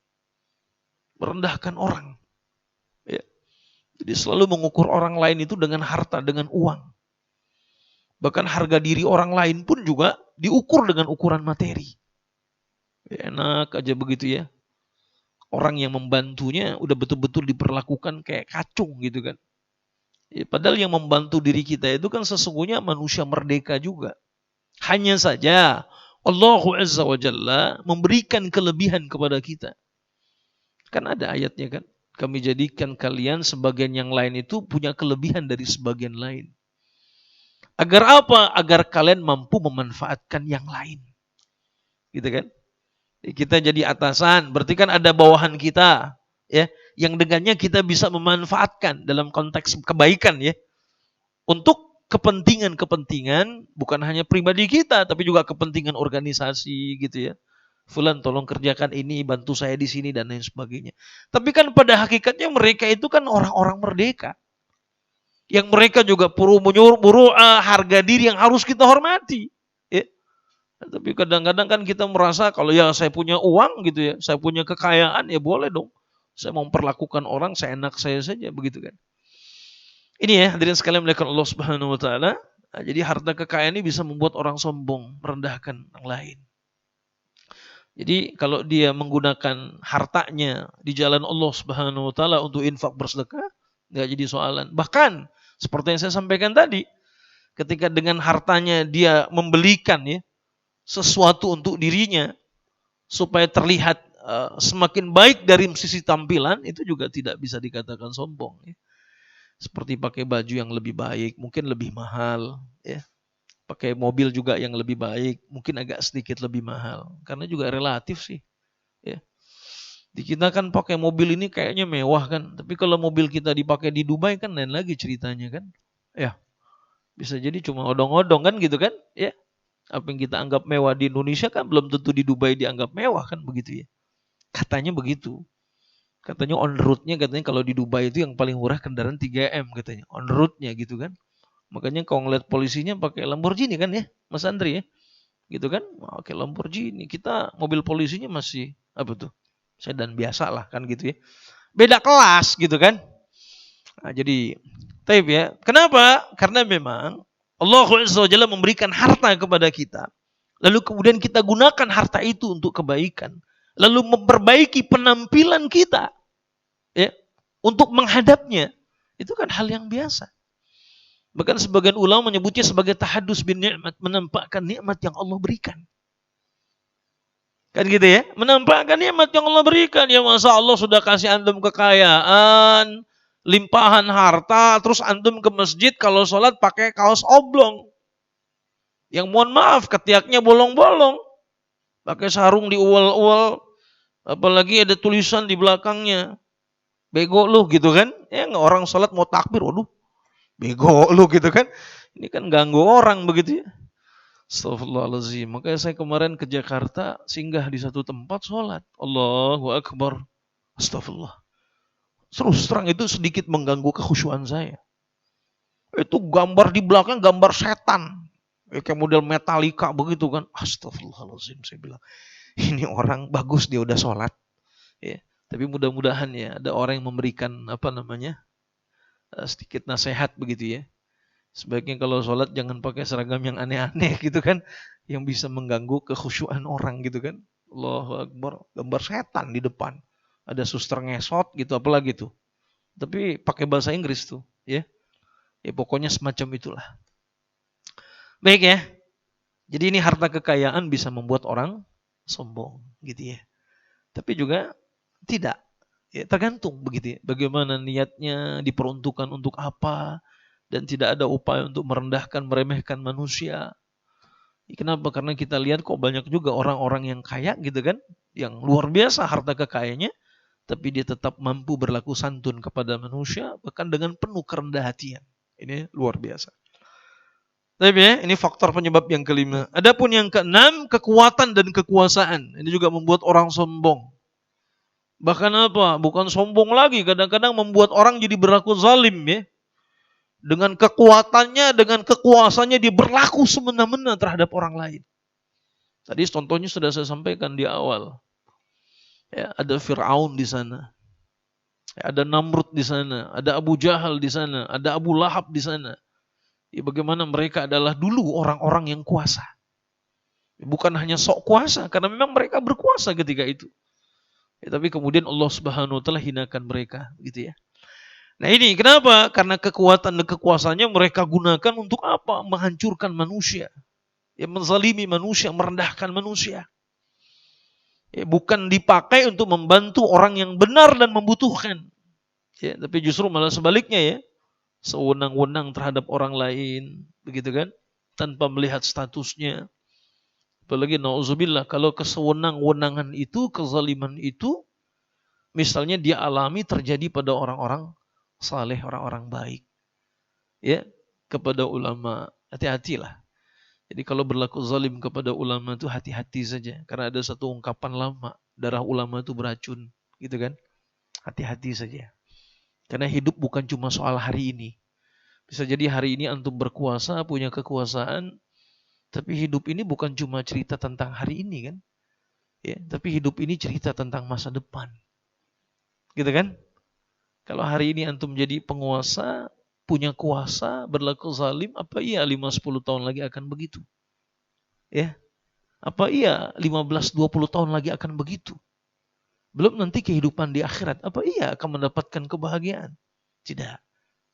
[SPEAKER 2] Merendahkan orang. Ya. Jadi selalu mengukur orang lain itu dengan harta, dengan uang. Bahkan harga diri orang lain pun juga diukur dengan ukuran materi. Ya, enak aja begitu ya. Orang yang membantunya udah betul-betul diperlakukan kayak kacung gitu kan. Ya, padahal yang membantu diri kita itu kan sesungguhnya manusia merdeka juga. Hanya saja Allah Azza wa Jalla memberikan kelebihan kepada kita. Kan ada ayatnya kan. Kami jadikan kalian sebagian yang lain itu punya kelebihan dari sebagian lain. Agar apa? Agar kalian mampu memanfaatkan yang lain. Gitu kan? Kita jadi atasan, berarti kan ada bawahan kita, ya, yang dengannya kita bisa memanfaatkan dalam konteks kebaikan, ya, untuk kepentingan-kepentingan bukan hanya pribadi kita, tapi juga kepentingan organisasi, gitu ya. Fulan tolong kerjakan ini, bantu saya di sini dan lain sebagainya. Tapi kan pada hakikatnya mereka itu kan orang-orang merdeka, yang mereka juga perlu harga diri yang harus kita hormati. Ya. Tapi kadang-kadang kan kita merasa kalau ya saya punya uang gitu ya, saya punya kekayaan ya boleh dong. Saya memperlakukan orang seenak saya saja begitu kan. Ini ya hadirin sekalian melihat Allah Subhanahu wa taala. Nah, jadi harta kekayaan ini bisa membuat orang sombong, merendahkan orang lain. Jadi kalau dia menggunakan hartanya di jalan Allah Subhanahu wa taala untuk infak bersedekah, enggak jadi soalan. Bahkan seperti yang saya sampaikan tadi, ketika dengan hartanya dia membelikan ya sesuatu untuk dirinya supaya terlihat semakin baik dari sisi tampilan, itu juga tidak bisa dikatakan sombong ya. Seperti pakai baju yang lebih baik, mungkin lebih mahal ya. Pakai mobil juga yang lebih baik, mungkin agak sedikit lebih mahal. Karena juga relatif sih ya. Di kita kan pakai mobil ini kayaknya mewah kan, tapi kalau mobil kita dipakai di Dubai kan lain lagi ceritanya kan. Ya, bisa jadi cuma odong-odong kan gitu kan, ya. Apa yang kita anggap mewah di Indonesia kan belum tentu di Dubai dianggap mewah kan begitu ya. Katanya begitu. Katanya on road-nya katanya kalau di Dubai itu yang paling murah kendaraan 3M katanya. On road-nya gitu kan. Makanya kalau ngeliat polisinya pakai Lamborghini kan ya, Mas Andri ya. Gitu kan, pakai Lamborghini. Kita mobil polisinya masih apa tuh? Sedan biasa lah kan gitu ya. Beda kelas gitu kan. Nah, jadi taib ya. Kenapa? Karena memang Allah Azza wa Jalla memberikan harta kepada kita. Lalu kemudian kita gunakan harta itu untuk kebaikan. Lalu memperbaiki penampilan kita ya, untuk menghadapnya. Itu kan hal yang biasa. Bahkan sebagian ulama menyebutnya sebagai tahadus bin ni'mat, menampakkan nikmat yang Allah berikan. Kan gitu ya, menampakkan nikmat yang Allah berikan. Ya masa Allah sudah kasih antum kekayaan, limpahan harta, terus antum ke masjid kalau sholat pakai kaos oblong. Yang mohon maaf, ketiaknya bolong-bolong. Pakai sarung di uwal-uwal, apalagi ada tulisan di belakangnya. Bego lu gitu kan. Ya orang sholat mau takbir, waduh, bego lu gitu kan. Ini kan ganggu orang begitu ya. Astagfirullahaladzim. Makanya saya kemarin ke Jakarta, singgah di satu tempat sholat. Allahu Akbar. Astagfirullah. Terus terang itu sedikit mengganggu kekhusyuan saya. Itu gambar di belakang gambar setan. Kayak model Metallica begitu kan. Astagfirullahaladzim, saya bilang. Ini orang bagus dia udah sholat. Ya. Tapi mudah-mudahan ya ada orang yang memberikan sedikit nasihat begitu ya. Sebaiknya kalau sholat jangan pakai seragam yang aneh-aneh gitu kan. Yang bisa mengganggu kekhusyuan orang gitu kan. Allahu Akbar. Gambar setan di depan. Ada suster ngesot gitu apalagi tuh. Tapi pakai bahasa Inggris tuh ya. Ya pokoknya semacam itulah. Baik ya. Jadi ini harta kekayaan bisa membuat orang sombong gitu ya. Tapi juga tidak. Ya, tergantung begitu ya. Bagaimana niatnya, diperuntukkan untuk apa. Dan tidak ada upaya untuk merendahkan, meremehkan manusia. Kenapa? Karena kita lihat kok banyak juga orang-orang yang kaya gitu kan. Yang luar biasa harta kekayaannya. Tapi dia tetap mampu berlaku santun kepada manusia. Bahkan dengan penuh kerendah hatian. Ini luar biasa. Tapi ya, ini faktor penyebab yang kelima. Adapun yang keenam, kekuatan dan kekuasaan. Ini juga membuat orang sombong. Bahkan apa? Bukan sombong lagi. Kadang-kadang membuat orang jadi berlaku zalim ya. Dengan kekuatannya, dengan kekuasaannya dia berlaku semena-mena terhadap orang lain. Tadi contohnya sudah saya sampaikan di awal. Ya, ada Fir'aun di sana. Ya, ada Namrud di sana. Ada Abu Jahal di sana. Ada Abu Lahab di sana. Ya, bagaimana mereka adalah dulu orang-orang yang kuasa. Ya, bukan hanya sok kuasa. Karena memang mereka berkuasa ketika itu. Ya, tapi kemudian Allah Subhanahu wa Ta'ala hinakan mereka. Gitu ya. Nah ini kenapa? Karena kekuatan dan kekuasaannya mereka gunakan untuk apa? Menghancurkan manusia. Ya, menzalimi manusia, merendahkan manusia. Ya, bukan dipakai untuk membantu orang yang benar dan membutuhkan. Ya, tapi justru malah sebaliknya ya. Sewenang-wenang terhadap orang lain. Begitu kan? Tanpa melihat statusnya. Apalagi na'udzubillah. Kalau kesewenang-wenangan itu, kezaliman itu. Misalnya dia alami terjadi pada orang-orang saleh, orang-orang baik. Ya, kepada ulama, hati-hatilah. Jadi kalau berlaku zalim kepada ulama itu hati-hati saja. Karena ada satu ungkapan lama, darah ulama itu beracun. Gitu kan? Hati-hati saja. Karena hidup bukan cuma soal hari ini. Bisa jadi hari ini antum berkuasa, punya kekuasaan. Tapi hidup ini bukan cuma cerita tentang hari ini kan? Ya, tapi hidup ini cerita tentang masa depan. Gitu kan? Kalau hari ini antum jadi penguasa, punya kuasa, berlaku zalim, apa iya 5-10 tahun lagi akan begitu? Ya. Apa iya 15-20 tahun lagi akan begitu? Belum nanti kehidupan di akhirat, apa iya akan mendapatkan kebahagiaan? Tidak.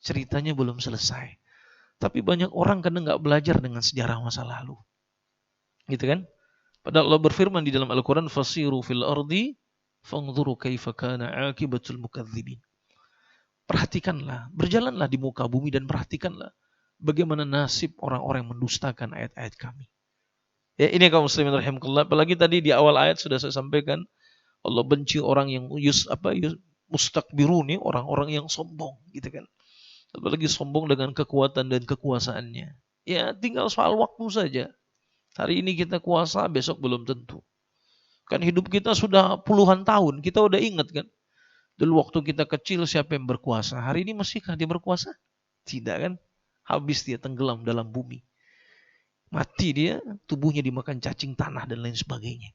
[SPEAKER 2] Ceritanya belum selesai. Tapi banyak orang kadang nggak belajar dengan sejarah masa lalu. Gitu kan? Padahal Allah berfirman di dalam Al-Quran, Fasiru fil ardi, fanzuru kaifa kana akibatul mukadzibin. Perhatikanlah, berjalanlah di muka bumi dan perhatikanlah bagaimana nasib orang-orang yang mendustakan ayat-ayat kami. Ya, ini kaum muslimin rahimakumullah. Apalagi tadi di awal ayat sudah saya sampaikan, Allah benci orang yang mustakbirun, nih, orang-orang yang sombong, gitu kan. Apalagi sombong dengan kekuatan dan kekuasaannya. Ya, tinggal soal waktu saja. Hari ini kita kuasa, besok belum tentu. Kan hidup kita sudah puluhan tahun, kita udah ingat kan. Dulu waktu kita kecil siapa yang berkuasa? Hari ini masihkah dia berkuasa? Tidak kan? Habis dia tenggelam dalam bumi. Mati dia, tubuhnya dimakan cacing tanah dan lain sebagainya.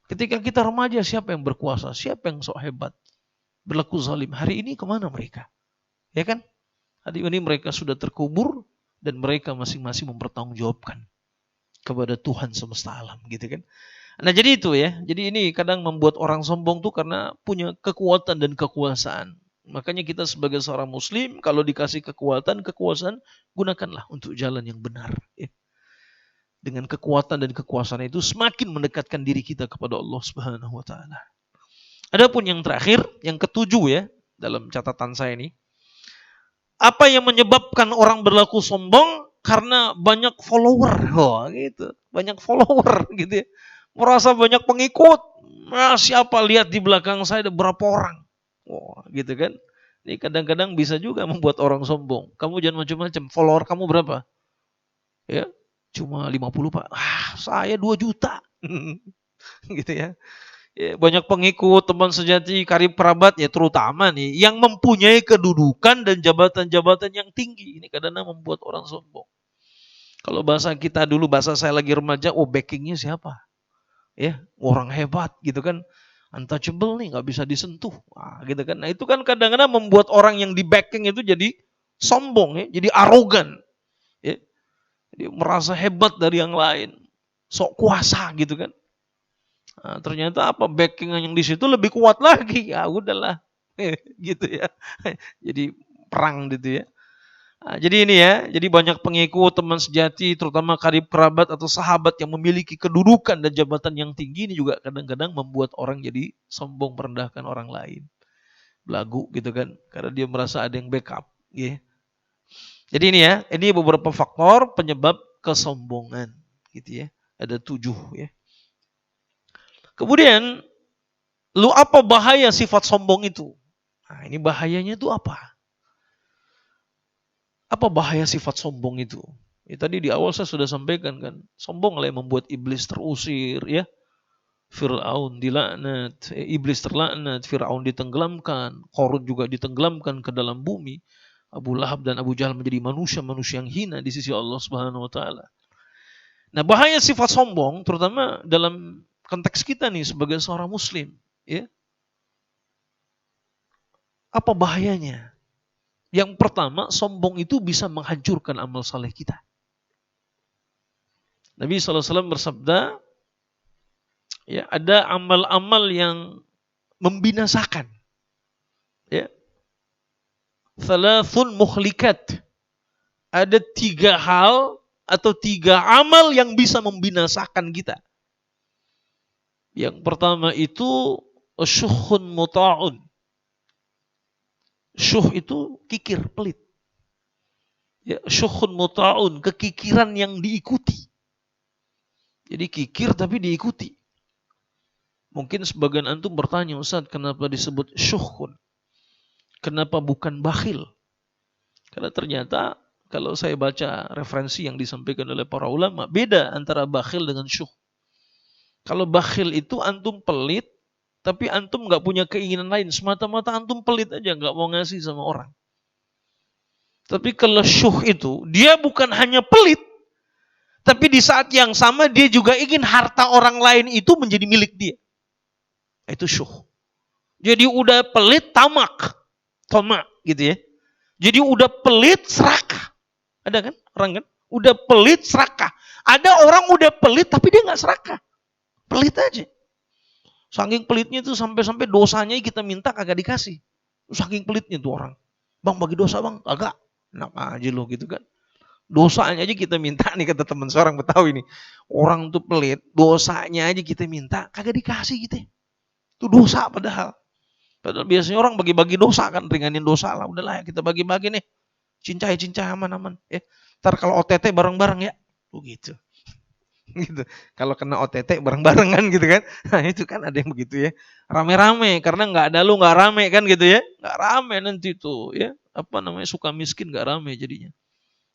[SPEAKER 2] Ketika kita remaja, siapa yang berkuasa? Siapa yang sok hebat? Berlaku zalim. Hari ini kemana mereka? Ya kan? Hari ini mereka sudah terkubur dan mereka masing-masing mempertanggungjawabkan kepada Tuhan semesta alam, gitu kan. Nah, jadi itu ya. Jadi ini kadang membuat orang sombong tuh karena punya kekuatan dan kekuasaan. Makanya kita sebagai seorang muslim kalau dikasih kekuasaan, gunakanlah untuk jalan yang benar, ya. Dengan kekuatan dan kekuasaan itu semakin mendekatkan diri kita kepada Allah Subhanahu wa taala. Adapun yang terakhir, yang ketujuh ya, dalam catatan saya ini, apa yang menyebabkan orang berlaku sombong? Karena banyak follower. Oh, gitu. Banyak follower gitu ya. Merasa banyak pengikut. Nah, siapa lihat di belakang saya ada berapa orang? Oh, gitu kan. Ini kadang-kadang bisa juga membuat orang sombong. Kamu jangan macam-macam. Follower kamu berapa? Ya, cuma 50, Pak. Saya 2 juta. Gitu ya. Banyak pengikut, teman sejati, karib kerabat ya, terutama nih yang mempunyai kedudukan dan jabatan-jabatan yang tinggi. Ini kadang-kadang membuat orang sombong. Kalau bahasa kita dulu, bahasa saya lagi remaja, backingnya siapa? Ya, orang hebat gitu kan, untouchable nih, nggak bisa disentuh, gitu kan. Nah itu kan kadang-kadang membuat orang yang di backing itu jadi sombong, ya, jadi arogan, ya, jadi merasa hebat dari yang lain, sok kuasa gitu kan. Nah, ternyata apa, backing yang di situ lebih kuat lagi, ya udahlah, gitu ya. Jadi perang gitu ya. Nah, jadi ini ya, jadi banyak pengikut, teman sejati, terutama karib kerabat atau sahabat yang memiliki kedudukan dan jabatan yang tinggi, ini juga kadang-kadang membuat orang jadi sombong, merendahkan orang lain, belagu gitu kan, karena dia merasa ada yang backup. Ya. Jadi ini ya, ini beberapa faktor penyebab kesombongan, gitu ya. Ada 7 ya. Kemudian, apa bahaya sifat sombong itu? Nah, ini bahayanya itu apa? Apa bahaya sifat sombong itu? Ya, tadi di awal saya sudah sampaikan kan, sombonglah yang membuat iblis terusir, ya. Fir'aun dilaknat, iblis terlaknat, Fir'aun ditenggelamkan, Qarun juga ditenggelamkan ke dalam bumi. Abu Lahab dan Abu Jahal menjadi manusia-manusia yang hina di sisi Allah Subhanahu wa taala. Nah, bahaya sifat sombong terutama dalam konteks kita nih sebagai seorang muslim, ya. Apa bahayanya? Yang pertama, sombong itu bisa menghancurkan amal saleh kita. Nabi SAW bersabda, ya, ada amal-amal yang membinasakan. Ya. Thalathun mukhlikat. Ada 3 hal atau 3 amal yang bisa membinasakan kita. Yang pertama itu syuhun muta'un. Syuh itu kikir, pelit. Ya, syuhun muta'un, kekikiran yang diikuti. Jadi kikir tapi diikuti. Mungkin sebagian antum bertanya, Ustaz, kenapa disebut syuhun? Kenapa bukan bakhil? Karena ternyata kalau saya baca referensi yang disampaikan oleh para ulama, beda antara bakhil dengan syuh. Kalau bakhil itu antum pelit, tapi antum nggak punya keinginan lain, semata-mata antum pelit aja, nggak mau ngasih sama orang. Tapi kalau syuh itu, dia bukan hanya pelit, tapi di saat yang sama dia juga ingin harta orang lain itu menjadi milik dia. Itu syuh. Jadi udah pelit, tamak gitu ya. Jadi udah pelit, serakah. Ada kan orang kan? Udah pelit, serakah. Ada orang udah pelit tapi dia nggak serakah. Pelit aja. Saking pelitnya tuh sampai-sampai dosanya kita minta kagak dikasih. Saking pelitnya tuh orang. Bang bagi dosa bang, kagak. Enak aja lo gitu kan. Dosanya aja kita minta nih, kata teman seorang Betawi nih. Orang tuh pelit, dosanya aja kita minta, kagak dikasih gitu. Itu dosa padahal. Padahal biasanya orang bagi-bagi dosa kan, ringanin dosa lah. Udahlah ya kita bagi-bagi nih. Cincai aman-aman. Ntar kalau OTT bareng-bareng ya. Begitu. Gitu. Kalau kena OTT bareng-bareng kan gitu kan. Nah itu kan ada yang begitu ya. Rame-rame, karena nggak ada lu nggak rame kan gitu ya. Nggak rame nanti tuh ya. Apa namanya, suka miskin nggak rame jadinya.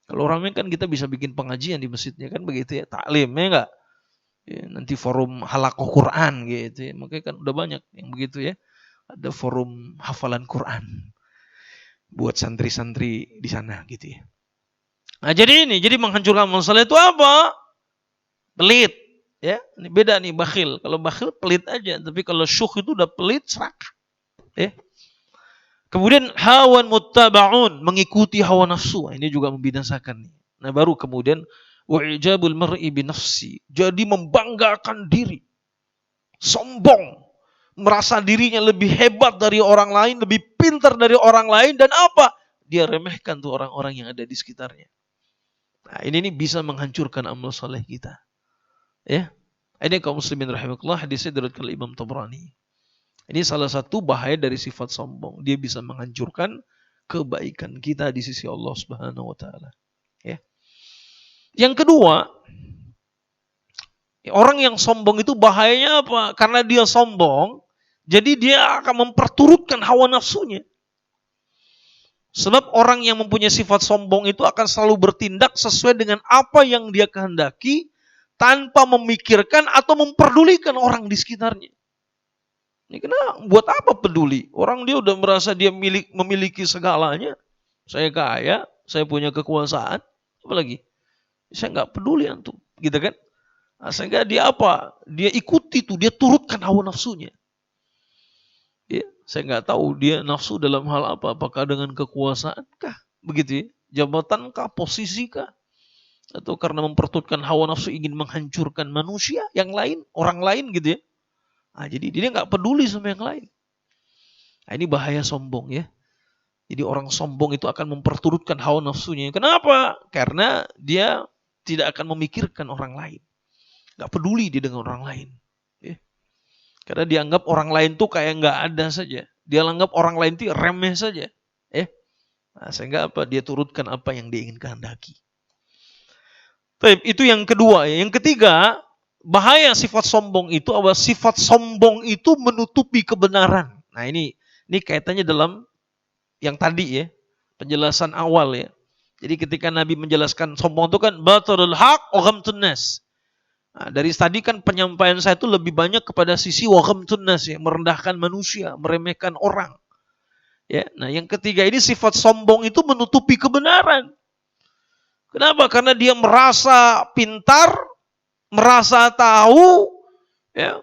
[SPEAKER 2] Kalau rame kan kita bisa bikin pengajian di masjidnya kan begitu ya. Taklim ya nggak. Ya, nanti forum halakoh Quran gitu ya. Makanya kan udah banyak yang begitu ya. Ada forum hafalan Quran buat santri-santri di sana gitu ya. Nah jadi menghancurkan amal soleh itu apa? Pelit. Ya, ini beda nih bakhil. Kalau bakhil pelit aja, tapi kalau syuh itu udah pelit serakah. Ya. Kemudian hawan muttabaun, mengikuti hawa nafsu. Ini juga membinasakan nih. Nah baru kemudian wa'ijabul mar'i binafsi. Jadi membanggakan diri. Sombong. Merasa dirinya lebih hebat dari orang lain, lebih pintar dari orang lain, dan apa? Dia remehkan tuh orang-orang yang ada di sekitarnya. Nah ini bisa menghancurkan amal soleh kita. Ya, ini kaum muslimin rahimakumullah, hadisnya diriwayatkan oleh Imam Tabrani. Ini salah satu bahaya dari sifat sombong. Dia bisa menghancurkan kebaikan kita di sisi Allah Subhanahu wa taala. Ya. Yang kedua, orang yang sombong itu bahayanya apa? Karena dia sombong, jadi dia akan memperturutkan hawa nafsunya. Sebab orang yang mempunyai sifat sombong itu akan selalu bertindak sesuai dengan apa yang dia kehendaki, tanpa memikirkan atau memperdulikan orang di sekitarnya. Ini kenapa? Buat apa peduli? Orang dia udah merasa dia memiliki segalanya. Saya kaya, saya punya kekuasaan, apalagi saya nggak peduli antum, gitu kan? Nah, sehingga dia apa? Dia ikuti tuh, dia turutkan hawa nafsunya. Ya, saya nggak tahu dia nafsu dalam hal apa? Apakah dengan kekuasaan kah? Begitu ya? Jabatan kah? Posisi kah? Atau karena memperturutkan hawa nafsu ingin menghancurkan manusia yang lain, orang lain gitu ya. Nah, jadi dia nggak peduli sama yang lain. Nah, ini bahaya sombong ya. Jadi orang sombong itu akan memperturutkan hawa nafsunya. Kenapa? Karena dia tidak akan memikirkan orang lain. Nggak peduli dia dengan orang lain. Ya. Karena dianggap orang lain tuh kayak nggak ada saja. Dia anggap orang lain itu remeh saja. Nah, sehingga apa? Dia turutkan apa yang dia ingin kehendaki. Itu yang kedua. Yang ketiga, bahaya sifat sombong itu adalah sifat sombong itu menutupi kebenaran. Nah ini kaitannya dalam yang tadi ya, penjelasan awal ya. Jadi ketika Nabi menjelaskan sombong itu kan batarul haq wa ghamtun nas. Nah, dari tadi kan penyampaian saya itu lebih banyak kepada sisi wa ghamtun nas ya, merendahkan manusia, meremehkan orang. Ya, nah yang ketiga ini sifat sombong itu menutupi kebenaran. Kenapa? Karena dia merasa pintar, merasa tahu, ya,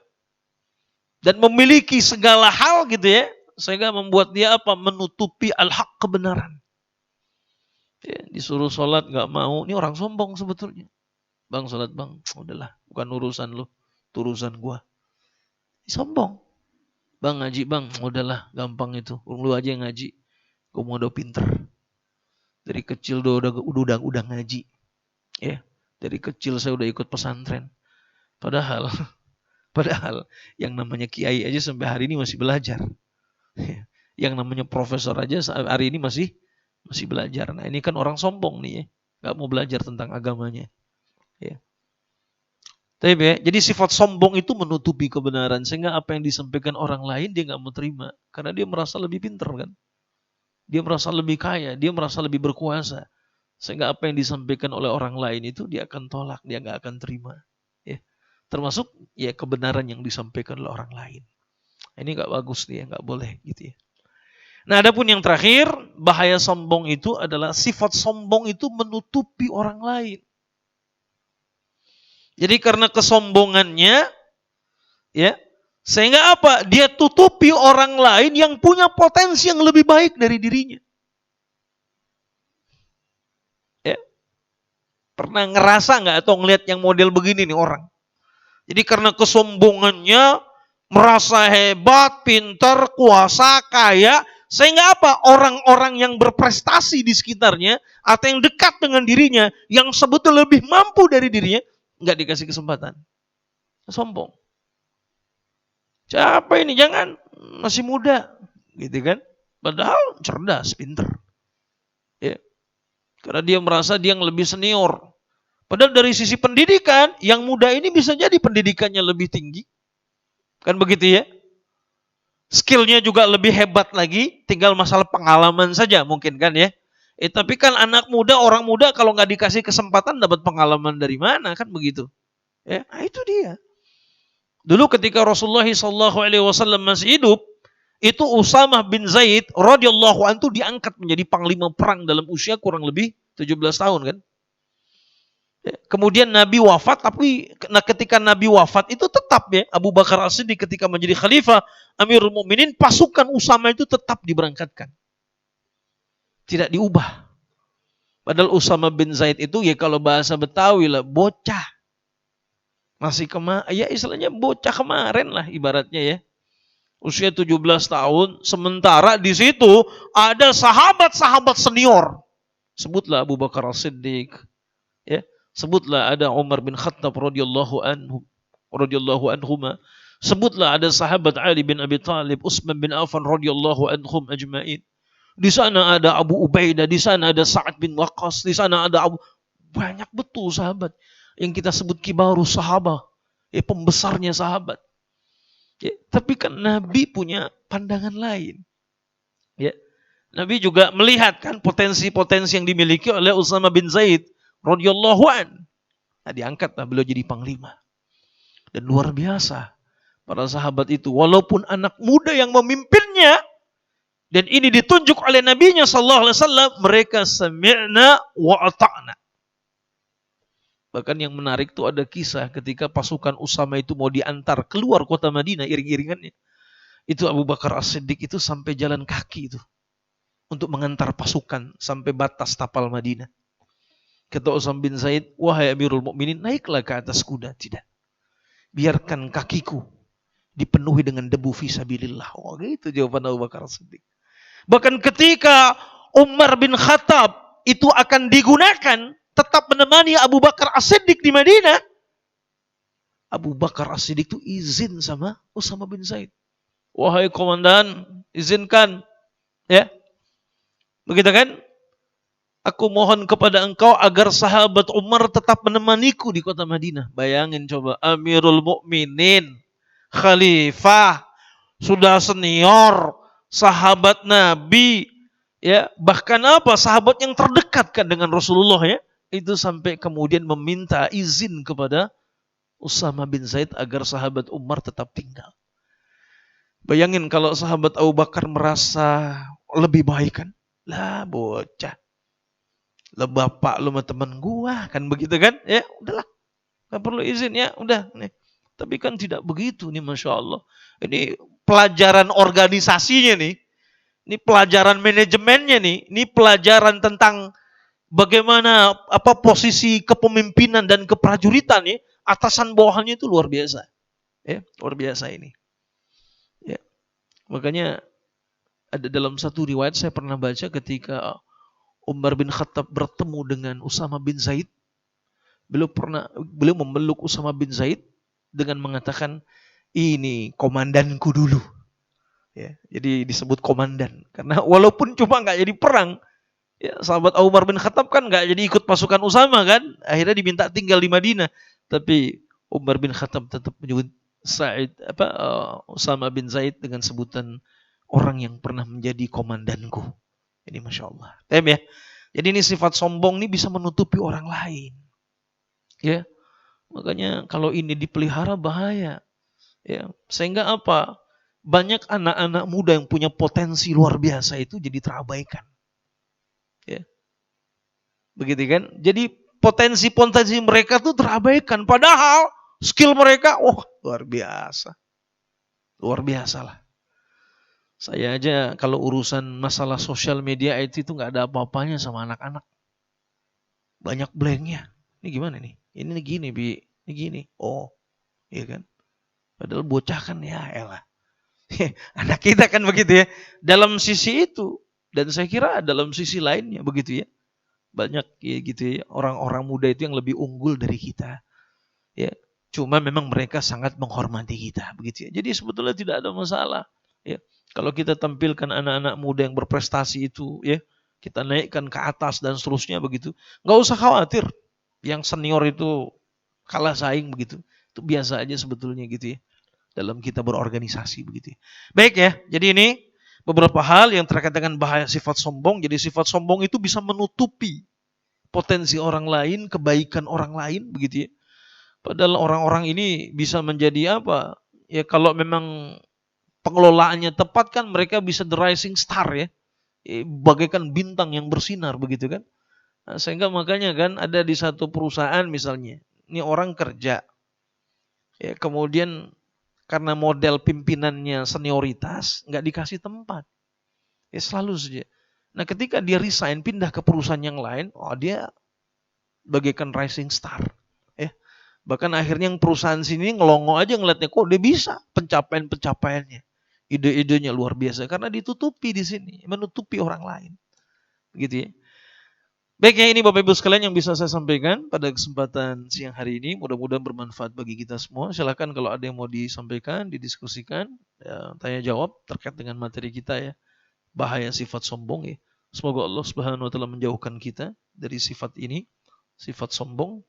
[SPEAKER 2] dan memiliki segala hal gitu ya, sehingga membuat dia apa? Menutupi al-haq, kebenaran. Ya, disuruh sholat nggak mau, ini orang sombong sebetulnya. Bang sholat bang, udahlah, bukan urusan lu, urusan gua. Sombong. Bang ngaji bang, udahlah, gampang itu, lu aja yang ngaji, gua mau udah pinter. Dari kecil udah ngaji, ya. Dari kecil saya udah ikut pesantren. Padahal yang namanya kiai aja sampai hari ini masih belajar. Yang namanya profesor aja hari ini masih belajar. Nah ini kan orang sombong nih ya, nggak mau belajar tentang agamanya. Ya. Jadi sifat sombong itu menutupi kebenaran, sehingga apa yang disampaikan orang lain dia nggak mau terima, karena dia merasa lebih pintar kan. Dia merasa lebih kaya, dia merasa lebih berkuasa. Sehingga apa yang disampaikan oleh orang lain itu dia akan tolak, dia nggak akan terima. Ya. Termasuk ya kebenaran yang disampaikan oleh orang lain. Ini nggak bagus nih ya, nggak boleh gitu ya. Nah adapun yang terakhir, bahaya sombong itu adalah sifat sombong itu menutupi orang lain. Jadi karena kesombongannya, ya, sehingga apa? Dia tutupi orang lain yang punya potensi yang lebih baik dari dirinya. Ya. Pernah ngerasa nggak atau ngelihat yang model begini nih orang? Jadi karena kesombongannya, merasa hebat, pintar, kuasa, kaya, Sehingga apa? Orang-orang yang berprestasi di sekitarnya atau yang dekat dengan dirinya, yang sebetulnya lebih mampu dari dirinya, nggak dikasih kesempatan. Sombong. Siapa ini? Jangan, masih muda, gitu kan? Padahal cerdas, pinter. Ya. Karena dia merasa dia yang lebih senior. Padahal dari sisi pendidikan, yang muda ini bisa jadi pendidikannya lebih tinggi. Kan begitu ya? Skillnya juga lebih hebat lagi, tinggal masalah pengalaman saja mungkin kan ya. Tapi kan anak muda, orang muda kalau nggak dikasih kesempatan dapat pengalaman dari mana kan begitu. Ya, nah itu dia. Dulu ketika Rasulullah SAW masih hidup, itu Usamah bin Zaid radhiyallahu anhu diangkat menjadi panglima perang dalam usia kurang lebih 17 tahun kan. Kemudian Nabi wafat, tapi ketika Nabi wafat itu tetap ya Abu Bakar As-Siddiq ketika menjadi khalifah Amirul Mukminin, pasukan Usama itu tetap diberangkatkan. Tidak diubah. Padahal Usama bin Zaid itu ya kalau bahasa Betawi lah bocah. Masih ya istilahnya bocah kemarin lah ibaratnya ya. Usia 17 tahun, sementara di situ ada sahabat-sahabat senior. Sebutlah Abu Bakar As-Siddiq, ya. Sebutlah ada Umar bin Khattab radhiyallahu anhuma. Sebutlah ada sahabat Ali bin Abi Thalib, Utsman bin Affan radhiyallahu anhum ajmain. Di sana ada Abu Ubaidah, di sana ada Sa'ad bin Waqqas, di sana ada banyak betul sahabat yang kita sebut kibarus sahabah, ya pembesarnya sahabat. Ya, tapi kan Nabi punya pandangan lain. Ya. Nabi juga melihat kan potensi-potensi yang dimiliki oleh Usama bin Zaid radhiyallahu an. Nah, diangkatlah beliau jadi panglima. Dan luar biasa para sahabat itu, walaupun anak muda yang memimpinnya, dan ini ditunjuk oleh Nabinya sallallahu alaihi wasallam, mereka sami'na wa ata'na. Bahkan yang menarik itu ada kisah ketika pasukan Usama itu mau diantar keluar kota Madinah iring-iringannya. Itu Abu Bakar As-Siddiq itu sampai jalan kaki itu untuk mengantar pasukan sampai batas tapal Madinah. Kata Usama bin Zaid, wahai Amirul Mukminin, naiklah ke atas kuda. Tidak. Biarkan kakiku dipenuhi dengan debu fisabilillah. Oh, gitu jawaban Abu Bakar As-Siddiq. Bahkan ketika Umar bin Khattab itu akan digunakan tetap menemani Abu Bakar As-Siddiq di Madinah, Abu Bakar As-Siddiq itu izin sama Usama bin Zaid. Wahai komandan, izinkan. Ya. Begitu kan? Aku mohon kepada engkau agar sahabat Umar tetap menemaniku di kota Madinah. Bayangin coba, Amirul Mukminin, khalifah, sudah senior, sahabat Nabi, ya bahkan apa sahabat yang terdekat kan dengan Rasulullah ya, itu sampai kemudian meminta izin kepada Usama bin Zaid agar sahabat Umar tetap tinggal. Bayangin kalau sahabat Abu Bakar merasa lebih baik kan, lah bocah. Lah bapak lu sama teman gua kan begitu kan ya udahlah nggak perlu izin ya udah nih. Tapi kan tidak begitu nih, Masya Allah. Ini pelajaran organisasinya nih, ini pelajaran manajemennya nih, ini pelajaran tentang bagaimana apa posisi kepemimpinan dan keprajuritan nih, atasan bawahannya itu luar biasa ya, luar biasa ini ya. Makanya ada dalam satu riwayat saya pernah baca ketika Umar bin Khattab bertemu dengan Usama bin Zaid. Beliau memeluk Usama bin Zaid dengan mengatakan, ini komandanku dulu. Ya, jadi disebut komandan. Karena walaupun cuma nggak jadi perang, ya, sahabat Umar bin Khattab kan nggak jadi ikut pasukan Usama kan. Akhirnya diminta tinggal di Madinah. Tapi Umar bin Khattab tetap menyebut Usama bin Zaid dengan sebutan orang yang pernah menjadi komandanku. Ini Masya Allah. Ya. Jadi ini sifat sombong ini bisa menutupi orang lain. Ya. Makanya kalau ini dipelihara bahaya. Ya. Sehingga apa? Banyak anak-anak muda yang punya potensi luar biasa itu jadi terabaikan. Ya. Begitu kan? Jadi potensi-potensi mereka tuh terabaikan. Padahal skill mereka, luar biasa. Luar biasa lah. Saya aja kalau urusan masalah sosial media itu nggak ada apa-apanya sama anak-anak. Banyak blanknya. Ini gimana nih? Ini gini, Bi. Ini gini. Oh, iya kan? Padahal bocah kan ya elah. Anak kita kan begitu ya. Dalam sisi itu. Dan saya kira dalam sisi lainnya begitu ya. Banyak ya gitu ya. Orang-orang muda itu yang lebih unggul dari kita. Ya. Cuma memang mereka sangat menghormati kita. Begitu ya. Jadi sebetulnya tidak ada masalah. Ya. Kalau kita tampilkan anak-anak muda yang berprestasi itu. Ya. Kita naikkan ke atas dan seterusnya begitu. Nggak usah khawatir. Yang senior itu kalah saing begitu. Itu biasa aja sebetulnya gitu ya. Dalam kita berorganisasi begitu. Baik ya, jadi ini beberapa hal yang terkait dengan bahaya sifat sombong. Jadi sifat sombong itu bisa menutupi potensi orang lain, kebaikan orang lain begitu ya. Padahal orang-orang ini bisa menjadi apa? Ya kalau memang pengelolaannya tepat kan mereka bisa the rising star ya. Bagaikan bintang yang bersinar begitu kan. Nah, sehingga makanya kan ada di satu perusahaan misalnya, ini orang kerja, ya kemudian karena model pimpinannya senioritas, nggak dikasih tempat. Ya selalu saja. Nah ketika dia resign, pindah ke perusahaan yang lain, oh dia bagaikan rising star. Ya. Bahkan akhirnya yang perusahaan sini ngelongo aja ngeliatnya, kok dia bisa pencapaian-pencapaiannya. Ide-idenya luar biasa, karena ditutupi di sini, menutupi orang lain. Gitu ya. Baik ya, ini Bapak Ibu sekalian yang bisa saya sampaikan pada kesempatan siang hari ini. Mudah-mudahan bermanfaat bagi kita semua. Silakan kalau ada yang mau disampaikan, didiskusikan, ya, tanya jawab terkait dengan materi kita ya. Bahaya sifat sombong ya. Semoga Allah Subhanahu wa taala menjauhkan kita dari sifat ini, sifat sombong.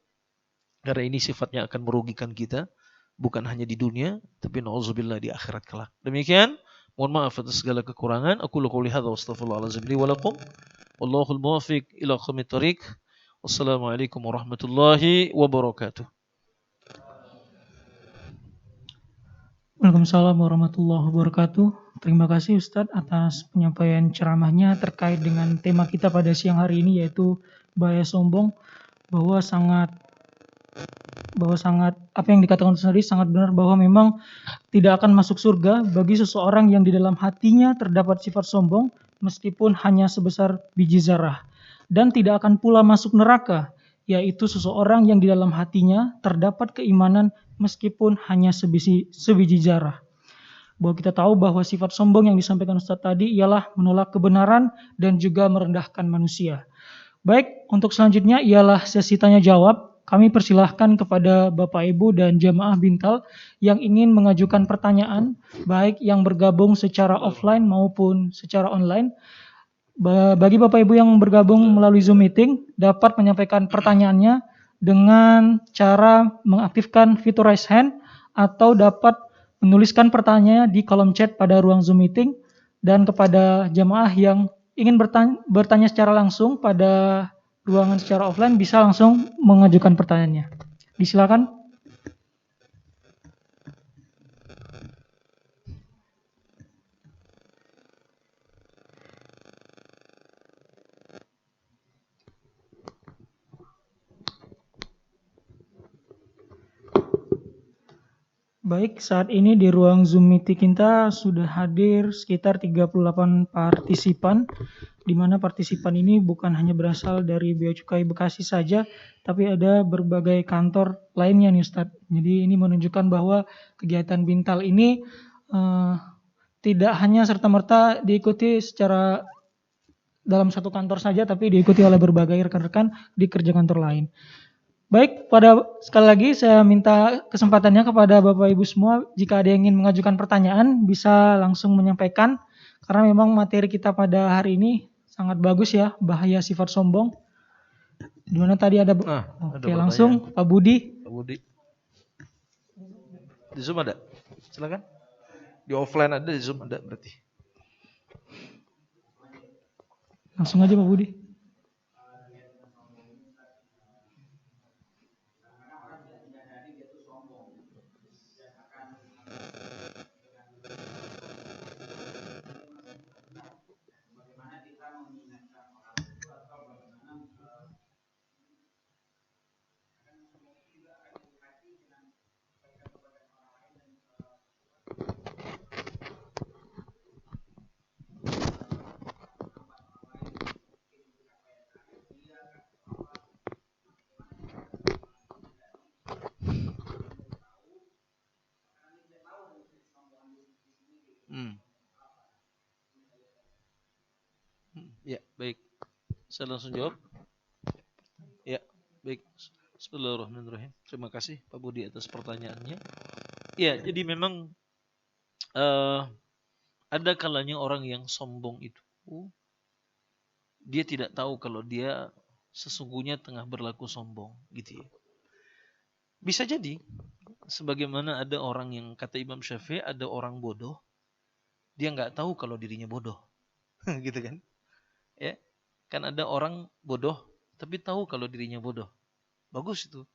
[SPEAKER 2] Karena ini sifatnya akan merugikan kita bukan hanya di dunia, tapi nauzubillah di akhirat kelak. Demikian, mohon maaf atas segala kekurangan. Aku qouli hadza wa astaghfirullahalazim li wa lakum. Wallahul muwaffiq ila aqwamit thoriq. Wassalamualaikum warahmatullahi wabarakatuh.
[SPEAKER 1] Waalaikumsalam warahmatullahi wabarakatuh. Terima kasih Ustadz atas penyampaian ceramahnya terkait dengan tema kita pada siang hari ini yaitu bahaya sombong, bahwa sangat apa yang dikatakan Ustadz tadi sangat benar, bahwa memang tidak akan masuk surga bagi seseorang yang di dalam hatinya terdapat sifat sombong meskipun hanya sebesar biji zarah, dan tidak akan pula masuk neraka yaitu seseorang yang di dalam hatinya terdapat keimanan meskipun hanya sebiji zarah. Bahwa kita tahu bahwa sifat sombong yang disampaikan Ustadz tadi ialah menolak kebenaran dan juga merendahkan manusia. Baik, untuk selanjutnya ialah sesi tanya jawab. Kami persilahkan kepada Bapak Ibu dan jamaah Bintal yang ingin mengajukan pertanyaan, baik yang bergabung secara offline maupun secara online. Bagi Bapak Ibu yang bergabung melalui Zoom meeting, dapat menyampaikan pertanyaannya dengan cara mengaktifkan fitur raise hand atau dapat menuliskan pertanyaannya di kolom chat pada ruang Zoom meeting. Dan kepada jamaah yang ingin bertanya secara langsung pada ruangan secara offline bisa langsung mengajukan pertanyaannya. Disilakan. Baik, saat ini di ruang Zoom meeting kita sudah hadir sekitar 38 partisipan, di mana partisipan ini bukan hanya berasal dari Bea Cukai Bekasi saja, tapi ada berbagai kantor lainnya nih Ustadz. Jadi ini menunjukkan bahwa kegiatan Bintal ini tidak hanya serta-merta diikuti secara dalam satu kantor saja, tapi diikuti oleh berbagai rekan-rekan di kerja kantor lain. Baik, sekali lagi saya minta kesempatannya kepada Bapak Ibu semua, jika ada yang ingin mengajukan pertanyaan bisa langsung menyampaikan, karena memang materi kita pada hari ini sangat bagus ya, bahaya sifat sombong. Di mana tadi ada Oke, langsung Pak Budi.
[SPEAKER 2] Pak Budi. Di Zoom ada? Silakan. Di offline ada, di Zoom ada berarti.
[SPEAKER 1] Langsung aja Pak Budi.
[SPEAKER 2] Ya, baik. Saya langsung jawab. Ya, baik. Bismillahirrahmanirrahim. Terima kasih Pak Budi atas pertanyaannya. Ya, jadi memang eh, ada kalanya orang yang sombong itu dia tidak tahu kalau dia sesungguhnya tengah berlaku sombong, gitu ya. Bisa jadi, sebagaimana ada orang yang kata Imam Syafi'i, ada orang bodoh, dia nggak tahu kalau dirinya bodoh, gitu kan? Ya, kan ada orang bodoh, tapi tahu kalau dirinya bodoh. Bagus itu.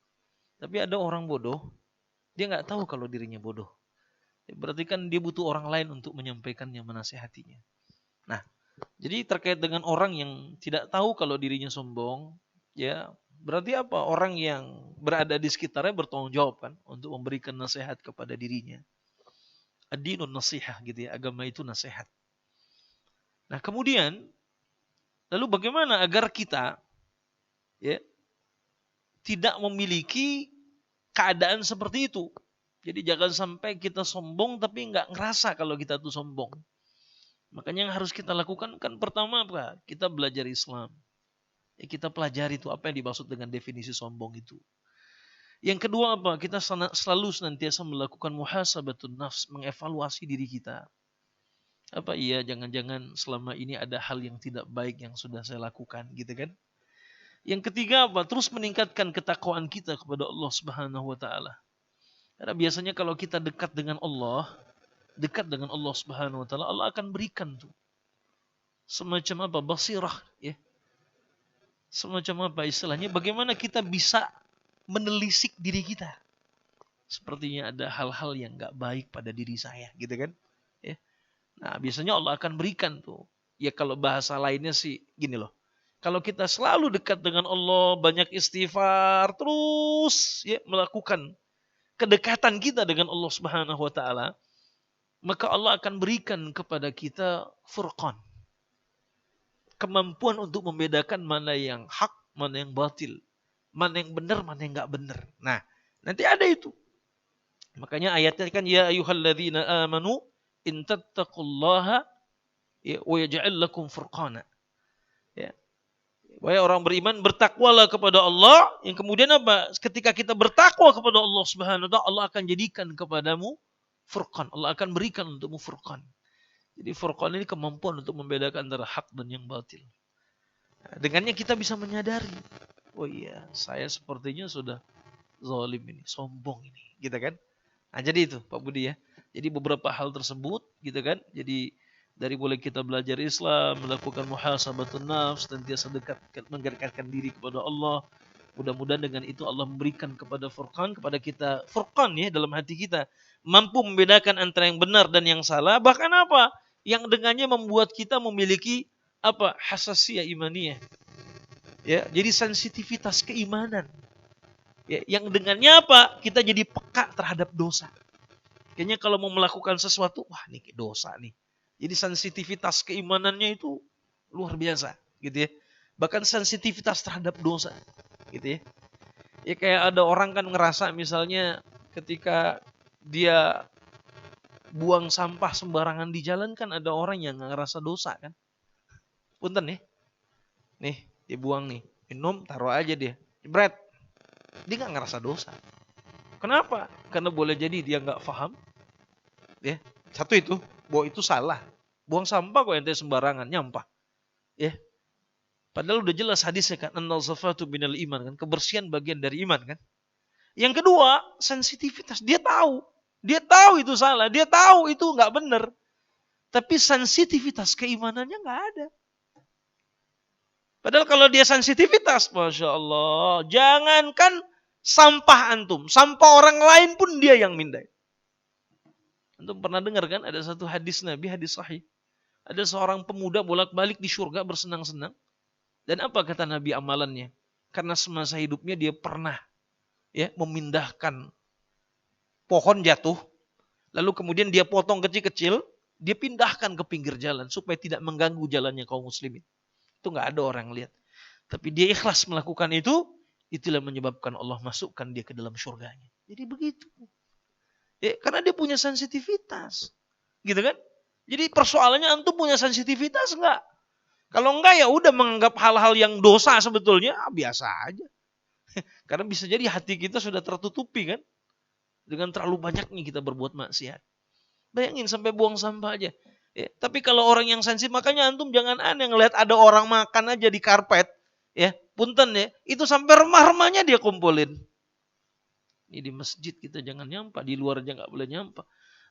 [SPEAKER 2] Tapi ada orang bodoh, dia nggak tahu kalau dirinya bodoh. Berarti kan dia butuh orang lain untuk menyampaikannya, menasehatinya. Nah, jadi terkait dengan orang yang tidak tahu kalau dirinya sombong, ya berarti apa? Orang yang berada di sekitarnya bertanggung jawab kan untuk memberikan nasihat kepada dirinya. Ad-dinun nasihah gitu ya, agama itu nasihat. Nah, kemudian lalu bagaimana agar kita ya tidak memiliki keadaan seperti itu? Jadi jangan sampai kita sombong tapi nggak ngerasa kalau kita tuh sombong. Makanya yang harus kita lakukan kan pertama apa? Kita belajar Islam. Ya, kita pelajari itu apa yang dimaksud dengan definisi sombong itu. Yang kedua apa? Kita selalu senantiasa melakukan muhasabatun nafs, mengevaluasi diri kita. Apa iya jangan-jangan selama ini ada hal yang tidak baik yang sudah saya lakukan gitu kan? Yang ketiga apa? Terus meningkatkan ketakwaan kita kepada Allah Subhanahu wa taala. Karena biasanya kalau kita dekat dengan Allah Subhanahu wa taala, Allah akan berikan tuh semacam apa? Basirah ya. Semacam apa istilahnya? Bagaimana kita bisa menelisik diri kita. Sepertinya ada hal-hal yang gak baik pada diri saya, gitu kan? Ya. Nah, biasanya Allah akan berikan tuh. Ya kalau bahasa lainnya sih gini loh. Kalau kita selalu dekat dengan Allah, banyak istighfar, terus ya melakukan kedekatan kita dengan Allah Subhanahu wa taala, maka Allah akan berikan kepada kita furqan. Kemampuan untuk membedakan mana yang hak, mana yang batil. Mana yang benar, mana yang enggak benar. Nah, nanti ada itu. Makanya ayatnya kan ya ayyuhalladzina amanu in tattaqullaha wa yaj'al lakum furqana. Ya. Wahai orang beriman, bertakwalah kepada Allah, yang kemudian apa? Ketika kita bertakwa kepada Allah Subhanahu wa taala, Allah akan jadikan kepadamu furqan. Allah akan berikan untukmu furqan. Jadi furqan ini kemampuan untuk membedakan antara hak dan yang batil. Nah, dengannya kita bisa menyadari, oh iya, saya sepertinya sudah zalim ini, sombong ini, gitu kan? Nah, jadi itu Pak Budi ya. Jadi beberapa hal tersebut gitu kan. Jadi dari mulai kita belajar Islam, melakukan muhasabatun nafs, sentiasa dekat mendekatkan diri kepada Allah. Mudah-mudahan dengan itu Allah memberikan kepada furqan kepada kita furqan ya dalam hati kita, mampu membedakan antara yang benar dan yang salah, bahkan apa? Yang dengannya membuat kita memiliki apa? Hasasiyah imaniyah. Ya, jadi sensitivitas keimanan. Ya, yang dengannya apa? Kita jadi peka terhadap dosa. Kayaknya kalau mau melakukan sesuatu, wah ini dosa nih. Jadi sensitivitas keimanannya itu luar biasa, gitu ya. Bahkan sensitivitas terhadap dosa, gitu ya. Ya kayak ada orang kan ngerasa misalnya ketika dia buang sampah sembarangan di jalan kan ada orang yang nggak ngerasa dosa kan. Punten nih dia buang nih, minum taruh aja dia, jebret, dia nggak ngerasa dosa. Kenapa? Karena boleh jadi dia nggak paham, ya. Satu itu, bahwa itu salah. Buang sampah kok ente sembarangan, nyampah. Ya. Padahal udah jelas hadisnya kan, an-nazafatu minal iman kan, kebersihan bagian dari iman kan. Yang kedua, sensitivitas. Dia tahu. Dia tahu itu salah, dia tahu itu nggak benar. Tapi sensitivitas keimanannya nggak ada. Padahal kalau dia sensitivitas, Masya Allah, jangankan sampah antum, sampah orang lain pun dia yang mindai. Antum pernah dengar kan ada satu hadis Nabi, hadis sahih. Ada seorang pemuda bolak-balik di surga bersenang-senang. Dan apa kata Nabi amalannya? Karena semasa hidupnya dia pernah ya memindahkan pohon jatuh, lalu kemudian dia potong kecil-kecil, dia pindahkan ke pinggir jalan supaya tidak mengganggu jalannya kaum muslimin. Itu nggak ada orang lihat. Tapi dia ikhlas melakukan itu, itulah menyebabkan Allah masukkan dia ke dalam surganya. Jadi begitu. Ya, karena dia punya sensitivitas. Gitu kan? Jadi persoalannya antum punya sensitivitas enggak? Kalau enggak ya udah menganggap hal-hal yang dosa sebetulnya biasa aja. Karena bisa jadi hati kita sudah tertutupi kan. Dengan terlalu banyaknya kita berbuat maksiat. Bayangin sampai buang sampah aja. Ya, tapi kalau orang yang sensitif, makanya antum jangan aneh ngeliat ada orang makan aja di karpet. Ya, punten ya. Itu sampai remah-remahnya dia kumpulin. Ini di masjid kita jangan nyampah. Di luar aja nggak boleh nyampah.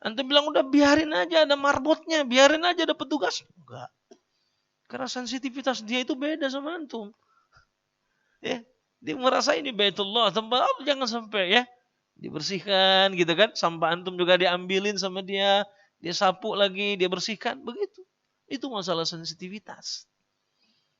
[SPEAKER 2] Antum bilang udah biarin aja ada marbotnya. Biarin aja ada petugas. Enggak. Karena sensitivitas dia itu beda sama antum. Ya, dia merasa ini Baitullah, tempat Allah jangan sampai ya dibersihkan gitu kan. Sampah antum juga diambilin sama dia sapu lagi, dia bersihkan, begitu. Itu masalah sensitivitas.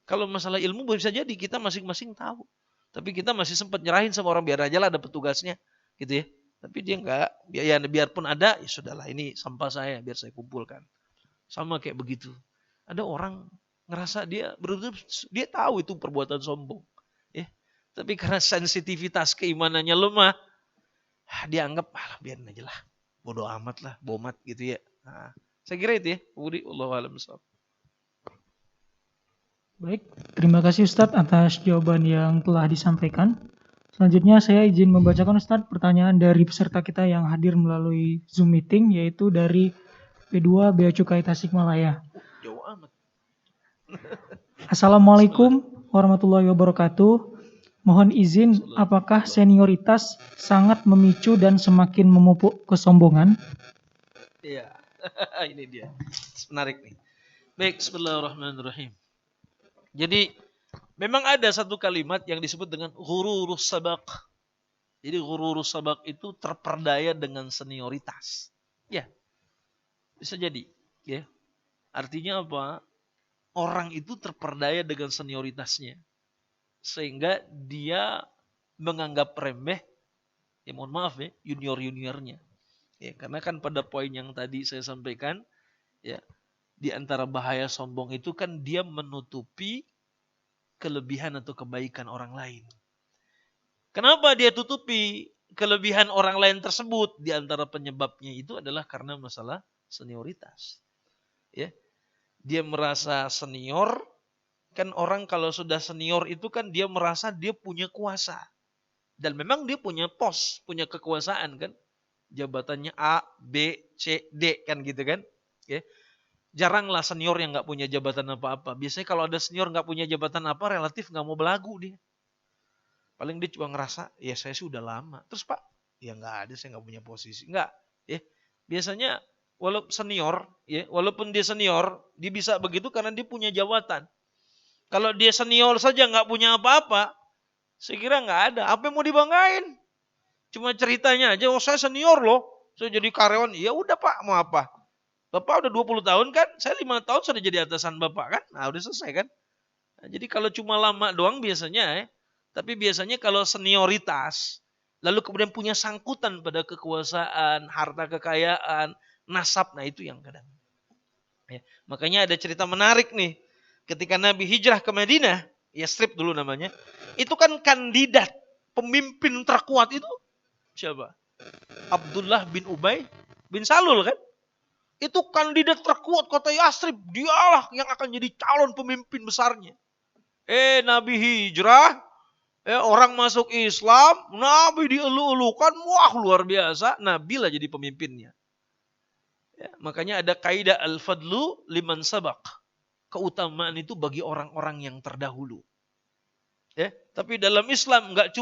[SPEAKER 2] Kalau masalah ilmu bisa jadi kita masing-masing tahu. Tapi kita masih sempat nyerahin sama orang biar aja lah ada petugasnya gitu ya. Tapi dia enggak, ya biarpun ada ya sudahlah ini sampah saya biar saya kumpulkan. Sama kayak begitu. Ada orang ngerasa dia betul dia tahu itu perbuatan sombong. Ya. Tapi karena sensitivitas keimanannya lemah, dia anggap biarin aja lah. Bodoh amat lah, bomat gitu ya. Nah, saya kira itu ya. Budi Allahu a'lam bishawab.
[SPEAKER 1] Baik, terima kasih Ustadz atas jawaban yang telah disampaikan. Selanjutnya saya izin membacakan Ustadz pertanyaan dari peserta kita yang hadir melalui Zoom meeting, yaitu dari P2 Bea Cukai Tasikmalaya.
[SPEAKER 2] Jauh amat.
[SPEAKER 1] Assalamualaikum warahmatullahi wabarakatuh. Mohon izin, apakah senioritas sangat memicu dan semakin memupuk kesombongan?
[SPEAKER 2] Iya, ini dia. Menarik nih. Baik, bismillahirrahmanirrahim. Jadi, memang ada satu kalimat yang disebut dengan ghururus sabaq. Jadi ghururus sabaq itu terperdaya dengan senioritas. Ya, bisa jadi. Ya, artinya apa? Orang itu terperdaya dengan senioritasnya. Sehingga dia menganggap remeh, ya mohon maaf ya, junior-juniornya. Ya, karena kan pada poin yang tadi saya sampaikan, ya, di antara bahaya sombong itu kan dia menutupi kelebihan atau kebaikan orang lain. Kenapa dia tutupi kelebihan orang lain tersebut? Di antara penyebabnya itu adalah karena masalah senioritas. Ya, dia merasa senior, kan orang kalau sudah senior itu kan dia merasa dia punya kuasa. Dan memang dia punya pos, punya kekuasaan kan. Jabatannya A, B, C, D kan gitu kan. Ya. Jaranglah senior yang nggak punya jabatan apa-apa. Biasanya kalau ada senior nggak punya jabatan apa, relatif nggak mau belagu dia. Paling dia cuma ngerasa, ya saya sudah lama. Terus Pak, ya nggak ada, saya nggak punya posisi. Nggak. Ya. Biasanya walaupun senior, ya, walaupun dia senior, dia bisa begitu karena dia punya jabatan. Kalau dia senior saja nggak punya apa-apa, saya kira nggak ada. Apa yang mau dibanggain? Cuma ceritanya aja, oh saya senior loh. Saya jadi karyawan. Ya udah Pak, mau apa? Bapak udah 20 tahun kan? Saya 5 tahun sudah jadi atasan Bapak kan? Nah udah selesai kan? Nah, jadi kalau cuma lama doang biasanya ya. Tapi biasanya kalau senioritas, lalu kemudian punya sangkutan pada kekuasaan, harta kekayaan, nasab, nah itu yang kadang. Ya, makanya ada cerita menarik nih. Ketika Nabi hijrah ke Madinah, ya Yastrib dulu namanya, itu kan kandidat pemimpin terkuat itu siapa? Abdullah bin Ubay bin Salul kan? Itu kandidat terkuat kota Yastrib. Dialah yang akan jadi calon pemimpin besarnya. Nabi hijrah, orang masuk Islam, Nabi dielu-elukan, wah luar biasa. Nabi lah jadi pemimpinnya. Ya, makanya ada kaidah al-fadlu liman sabaq. Keutamaan itu bagi orang-orang yang terdahulu. Ya, tapi dalam Islam nggak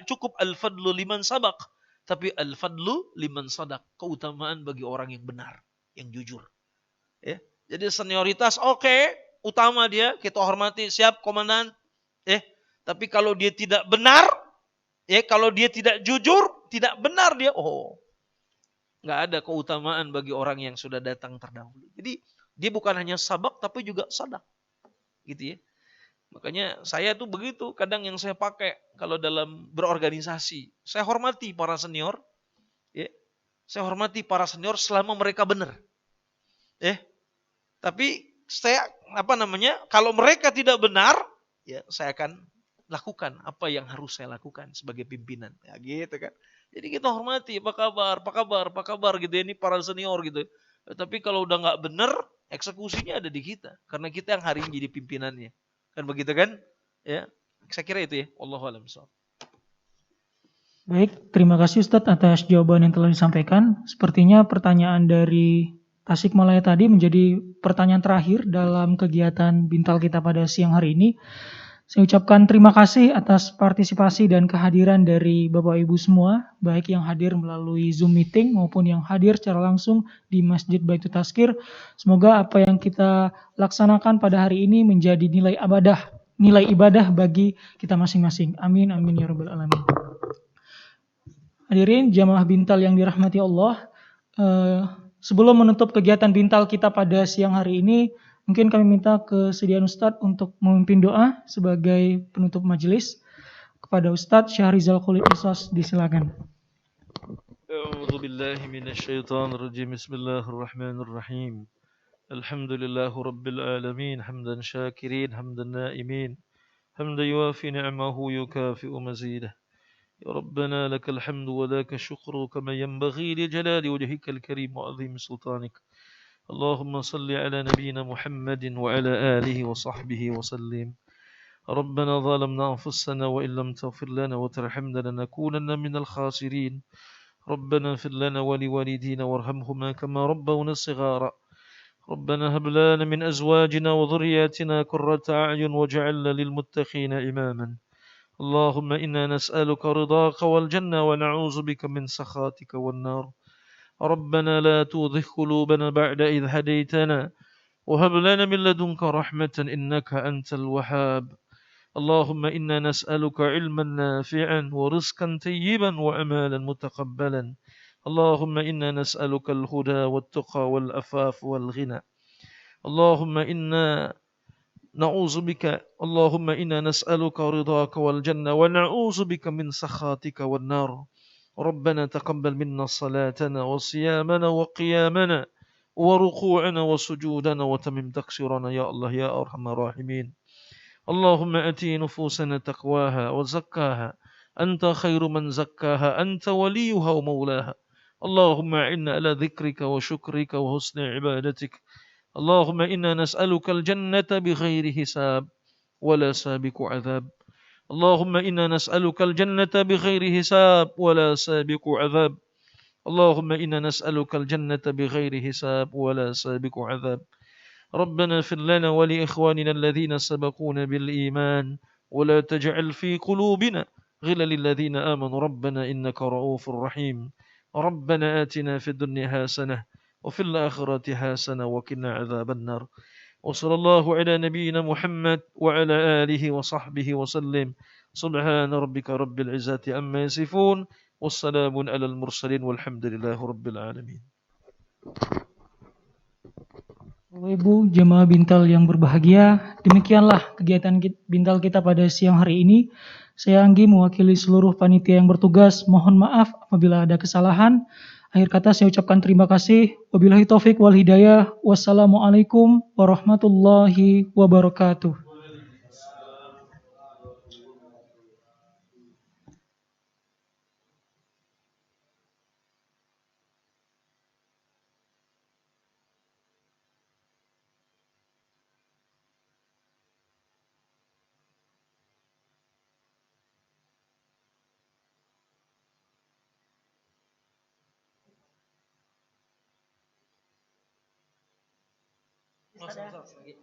[SPEAKER 2] cukup al-fadlu liman sabaq, tapi al-fadlu liman sadaq. Keutamaan bagi orang yang benar, yang jujur. Ya, jadi senioritas oke, utama dia kita hormati, siap komandan. Tapi kalau dia tidak benar, kalau dia tidak jujur, tidak benar dia, nggak ada keutamaan bagi orang yang sudah datang terdahulu. Jadi dia bukan hanya sabak tapi juga sadak, gitu ya. Makanya saya tuh begitu, kadang yang saya pakai kalau dalam berorganisasi, saya hormati para senior, ya. Saya hormati para senior selama mereka benar. Tapi saya kalau mereka tidak benar, ya saya akan lakukan apa yang harus saya lakukan sebagai pimpinan. Ya gitu kan. Jadi kita hormati, apa kabar gitu ya, ini para senior gitu. Tapi kalau udah nggak benar, Eksekusinya ada di kita karena kita yang hari ini jadi pimpinannya. Kan begitu kan? Ya. Saya kira itu ya. Wallahu a'lam bishawab.
[SPEAKER 1] Baik, terima kasih Ustadz atas jawaban yang telah disampaikan. Sepertinya pertanyaan dari Tasikmalaya tadi menjadi pertanyaan terakhir dalam kegiatan Bintal kita pada siang hari ini. Saya ucapkan terima kasih atas partisipasi dan kehadiran dari Bapak Ibu semua, baik yang hadir melalui Zoom meeting maupun yang hadir secara langsung di Masjid Baitul Tazkir. Semoga apa yang kita laksanakan pada hari ini menjadi nilai ibadah bagi kita masing-masing. Amin amin ya rabbal alamin. Hadirin jamaah Bintal yang dirahmati Allah, sebelum menutup kegiatan Bintal kita pada siang hari ini, mungkin kami minta kesediaan Ustadz untuk memimpin doa sebagai penutup majelis. Kepada Ustadz Syahrizal Khalid Qisas, disilakan.
[SPEAKER 2] A'udzu billahi minasyaitonir rajim. Bismillahirrahmanirrahim. Alhamdulillahi rabbil alamin, hamdan syakirin, hamdan naimin, hamdan yuafi ni'amahu yukafi'u mazidah. يا ربنا لك الحمد ولك الشكر كما ينبغي لجلال وجهك الكريم وعظيم سلطانك. اللهم صل على نبينا محمد وعلى آله وصحبه وسلم. ربنا ظلمنا أنفسنا وإن لم تغفر لنا وترحمنا لنكونن من الخاسرين. ربنا اغفر لنا ولوالدينا وارحمهما كما ربونا صغارا. ربنا هب لنا من أزواجنا وذرياتنا قرة أعين واجعلنا للمتقين إماما. اللهم إنا نسألك رضاك والجنة ونعوذ بك من سخطك والنار. ربنا لا تؤذه قلوبنا بعد إذ هديتنا وهب لنا من لدنك رحمة إنك أنت الوهاب. اللهم إنا نسألك علما نافعا ورزقا طيبا وأمالا متقبلا. اللهم إنا نسألك الهدى والتقى والعفاف والغنى. اللهم إنا نسألك رضاك والجنة ونعوذ بك من سخطك والنار. ربنا تقبل منا صلاتنا وصيامنا وقيامنا وركوعنا وسجودنا وتمم تقصيرنا يا الله يا أرحم الراحمين. اللهم أتي نفوسنا تقواها وزكاها أنت خير من زكاها أنت وليها ومولاها. اللهم أعنا على ذكرك وشكرك وحسن عبادتك. اللهم إنا نسألك الجنة بغير حساب ولا سابق عذاب. اللهم إنا نسألك الجنة بغير حساب ولا سابق عذاب. اللهم إنا نسألك الجنة بغير حساب ولا سابق عذاب. ربنا اغفر لنا ولإخواننا الذين سبقونا بالإيمان ولا تجعل في قلوبنا غلا للذين آمنوا ربنا إنك رؤوف رحيم. ربنا آتنا في الدنيا حسنة وفي الآخرة حسنة وقنا عذاب النار. وصلى الله على نبينا محمد وعلى آله وصحبه وسلم. سبحان ربك رب العزة عما يصفون والسلام على المرسلين والحمد لله رب العالمين.
[SPEAKER 1] Bapak Ibu jemaah Bintal yang berbahagia, demikianlah kegiatan Bintal kita pada siang hari ini. Saya Anggi mewakili seluruh panitia yang bertugas. Mohon maaf apabila ada kesalahan. Akhir kata saya ucapkan terima kasih. Wabillahi taufik wal hidayah. Wassalamualaikum warahmatullahi wabarakatuh.
[SPEAKER 2] Mas, lagi.